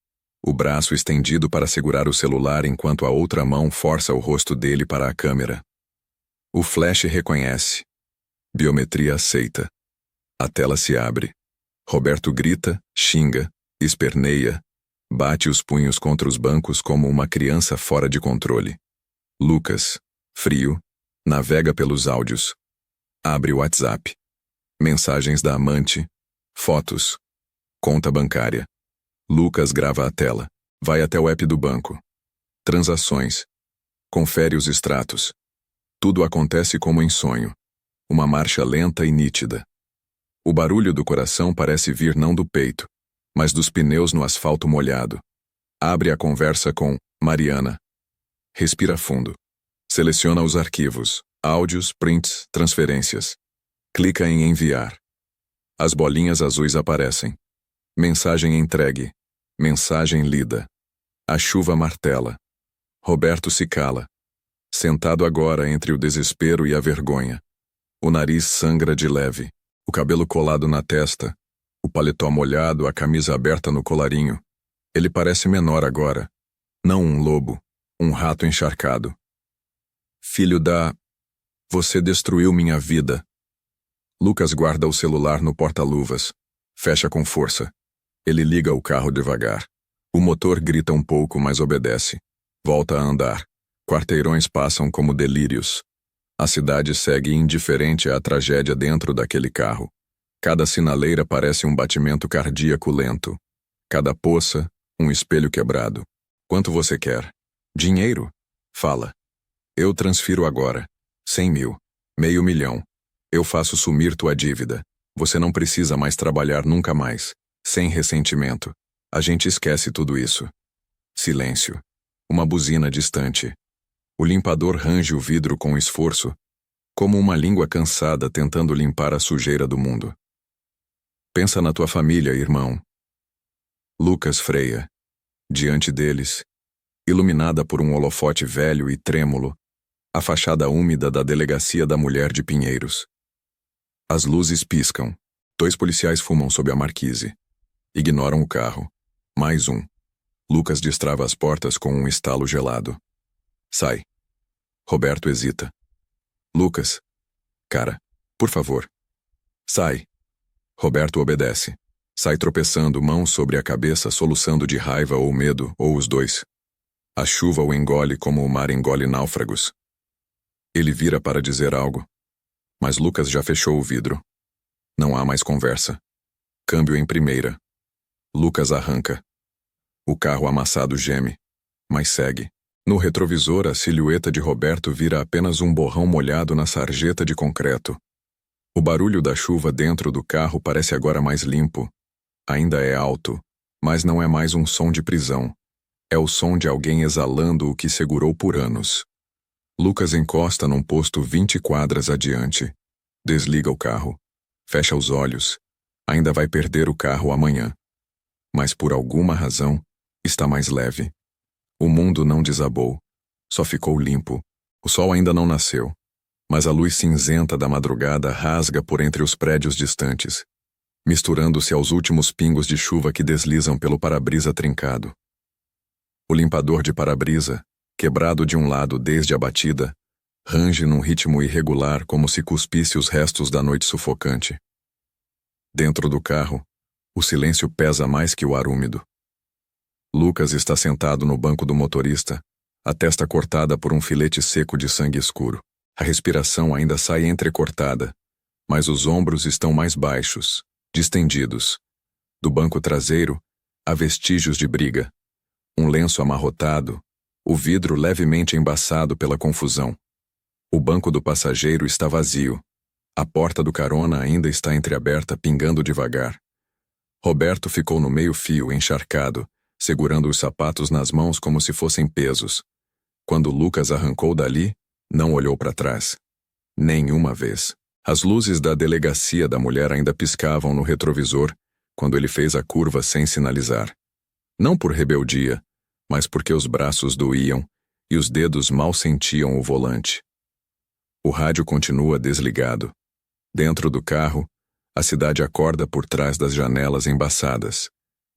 o braço estendido para segurar o celular enquanto a outra mão força o rosto dele para a câmera. O flash reconhece. Biometria aceita. A tela se abre. Roberto grita, xinga, esperneia, bate os punhos contra os bancos como uma criança fora de controle. Lucas, frio, navega pelos áudios. Abre o WhatsApp. Mensagens da amante. Fotos. Conta bancária. Lucas grava a tela. Vai até o app do banco. Transações. Confere os extratos. Tudo acontece como em sonho. Uma marcha lenta e nítida. O barulho do coração parece vir não do peito, mas dos pneus no asfalto molhado. Abre a conversa com Mariana. Respira fundo. Seleciona os arquivos. Áudios, prints, transferências. Clica em enviar. As bolinhas azuis aparecem. Mensagem entregue. Mensagem lida. A chuva martela. Roberto se cala. Sentado agora entre o desespero e a vergonha. O nariz sangra de leve. O cabelo colado na testa. O paletó molhado, a camisa aberta no colarinho. Ele parece menor agora. Não um lobo. Um rato encharcado. Filho da... Você destruiu minha vida. Lucas guarda o celular no porta-luvas. Fecha com força. Ele liga o carro devagar. O motor grita um pouco, mas obedece. Volta a andar. Quarteirões passam como delírios. A cidade segue indiferente à tragédia dentro daquele carro. Cada sinaleira parece um batimento cardíaco lento. Cada poça, um espelho quebrado. Quanto você quer? Dinheiro? Fala. Eu transfiro agora. 100 mil. Meio milhão. Eu faço sumir tua dívida. Você não precisa mais trabalhar nunca mais. Sem ressentimento. A gente esquece tudo isso. Silêncio. Uma buzina distante. O limpador range o vidro com esforço, como uma língua cansada tentando limpar a sujeira do mundo. Pensa na tua família, irmão. Lucas freia. Diante deles, iluminada por um holofote velho e trêmulo, a fachada úmida da Delegacia da Mulher de Pinheiros. As luzes piscam. 2 policiais fumam sob a marquise. Ignoram o carro. Mais um. Lucas destrava as portas com um estalo gelado. Sai. Roberto hesita. Lucas. Cara, por favor. Sai. Roberto obedece. Sai tropeçando, mãos sobre a cabeça, soluçando de raiva ou medo, ou os dois. A chuva o engole como o mar engole náufragos. Ele vira para dizer algo. Mas Lucas já fechou o vidro. Não há mais conversa. Câmbio em primeira. Lucas arranca. O carro amassado geme, mas segue. No retrovisor, a silhueta de Roberto vira apenas um borrão molhado na sarjeta de concreto. O barulho da chuva dentro do carro parece agora mais limpo. Ainda é alto, mas não é mais um som de prisão. É o som de alguém exalando o que segurou por anos. Lucas encosta num posto 20 quadras adiante. Desliga o carro. Fecha os olhos. Ainda vai perder o carro amanhã. Mas por alguma razão, está mais leve. O mundo não desabou. Só ficou limpo. O sol ainda não nasceu. Mas a luz cinzenta da madrugada rasga por entre os prédios distantes, misturando-se aos últimos pingos de chuva que deslizam pelo para-brisa trincado. O limpador de para-brisa, quebrado de um lado desde a batida, range num ritmo irregular como se cuspisse os restos da noite sufocante. Dentro do carro, o silêncio pesa mais que o ar úmido. Lucas está sentado no banco do motorista, a testa cortada por um filete seco de sangue escuro. A respiração ainda sai entrecortada, mas os ombros estão mais baixos, distendidos. Do banco traseiro, há vestígios de briga. Um lenço amarrotado, o vidro levemente embaçado pela confusão. O banco do passageiro está vazio. A porta do carona ainda está entreaberta, pingando devagar. Roberto ficou no meio-fio, encharcado, segurando os sapatos nas mãos como se fossem pesos. Quando Lucas arrancou dali, não olhou para trás. Nenhuma vez. As luzes da delegacia da mulher ainda piscavam no retrovisor quando ele fez a curva sem sinalizar. Não por rebeldia, mas porque os braços doíam e os dedos mal sentiam o volante. O rádio continua desligado. Dentro do carro, a cidade acorda por trás das janelas embaçadas.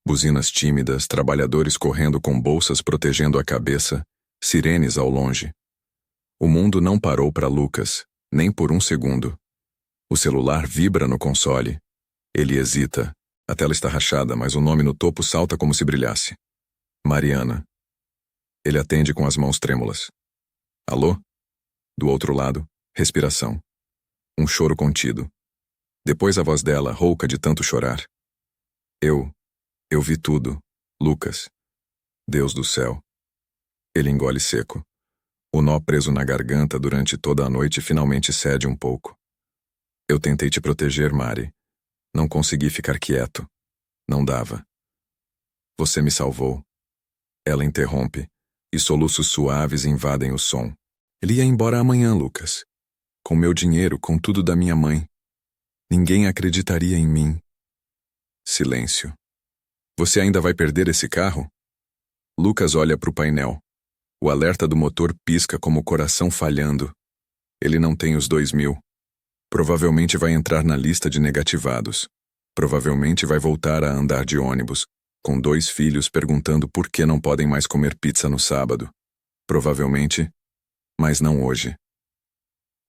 Buzinas tímidas, trabalhadores correndo com bolsas protegendo a cabeça, sirenes ao longe. O mundo não parou para Lucas, nem por um segundo. O celular vibra no console. Ele hesita. A tela está rachada, mas o nome no topo salta como se brilhasse. Mariana. Ele atende com as mãos trêmulas. Alô? Do outro lado, respiração. Um choro contido. Depois a voz dela, rouca de tanto chorar. Eu vi tudo, Lucas. Deus do céu. Ele engole seco. O nó preso na garganta durante toda a noite finalmente cede um pouco. Eu tentei te proteger, Mari. Não consegui ficar quieto. Não dava. Você me salvou. Ela interrompe, e soluços suaves invadem o som. Ele ia embora amanhã, Lucas. Com meu dinheiro, com tudo da minha mãe. Ninguém acreditaria em mim. Silêncio. Você ainda vai perder esse carro? Lucas olha para o painel. O alerta do motor pisca como o coração falhando. Ele não tem os 2.000. Provavelmente vai entrar na lista de negativados. Provavelmente vai voltar a andar de ônibus, com 2 filhos perguntando por que não podem mais comer pizza no sábado. Provavelmente, mas não hoje.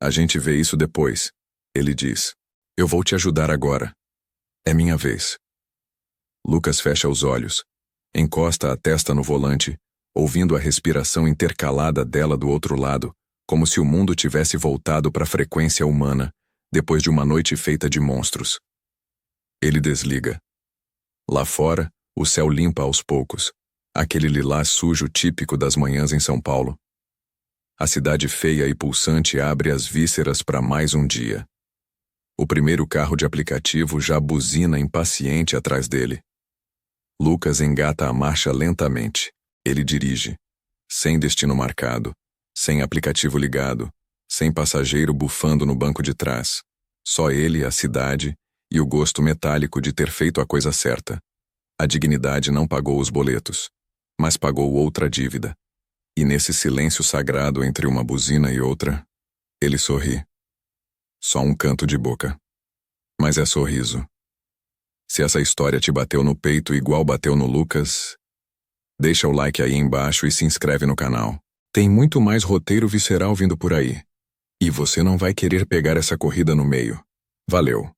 A gente vê isso depois, ele diz. Eu vou te ajudar agora. É minha vez. Lucas fecha os olhos, encosta a testa no volante, ouvindo a respiração intercalada dela do outro lado, como se o mundo tivesse voltado para a frequência humana, depois de uma noite feita de monstros. Ele desliga. Lá fora, o céu limpa aos poucos, aquele lilás sujo típico das manhãs em São Paulo. A cidade feia e pulsante abre as vísceras para mais um dia. O primeiro carro de aplicativo já buzina impaciente atrás dele. Lucas engata a marcha lentamente. Ele dirige, sem destino marcado, sem aplicativo ligado, sem passageiro bufando no banco de trás. Só ele, a cidade e o gosto metálico de ter feito a coisa certa. A dignidade não pagou os boletos, mas pagou outra dívida. E nesse silêncio sagrado entre uma buzina e outra, ele sorri. Só um canto de boca. Mas é sorriso. Se essa história te bateu no peito igual bateu no Lucas, deixa o like aí embaixo e se inscreve no canal. Tem muito mais roteiro visceral vindo por aí. E você não vai querer pegar essa corrida no meio. Valeu!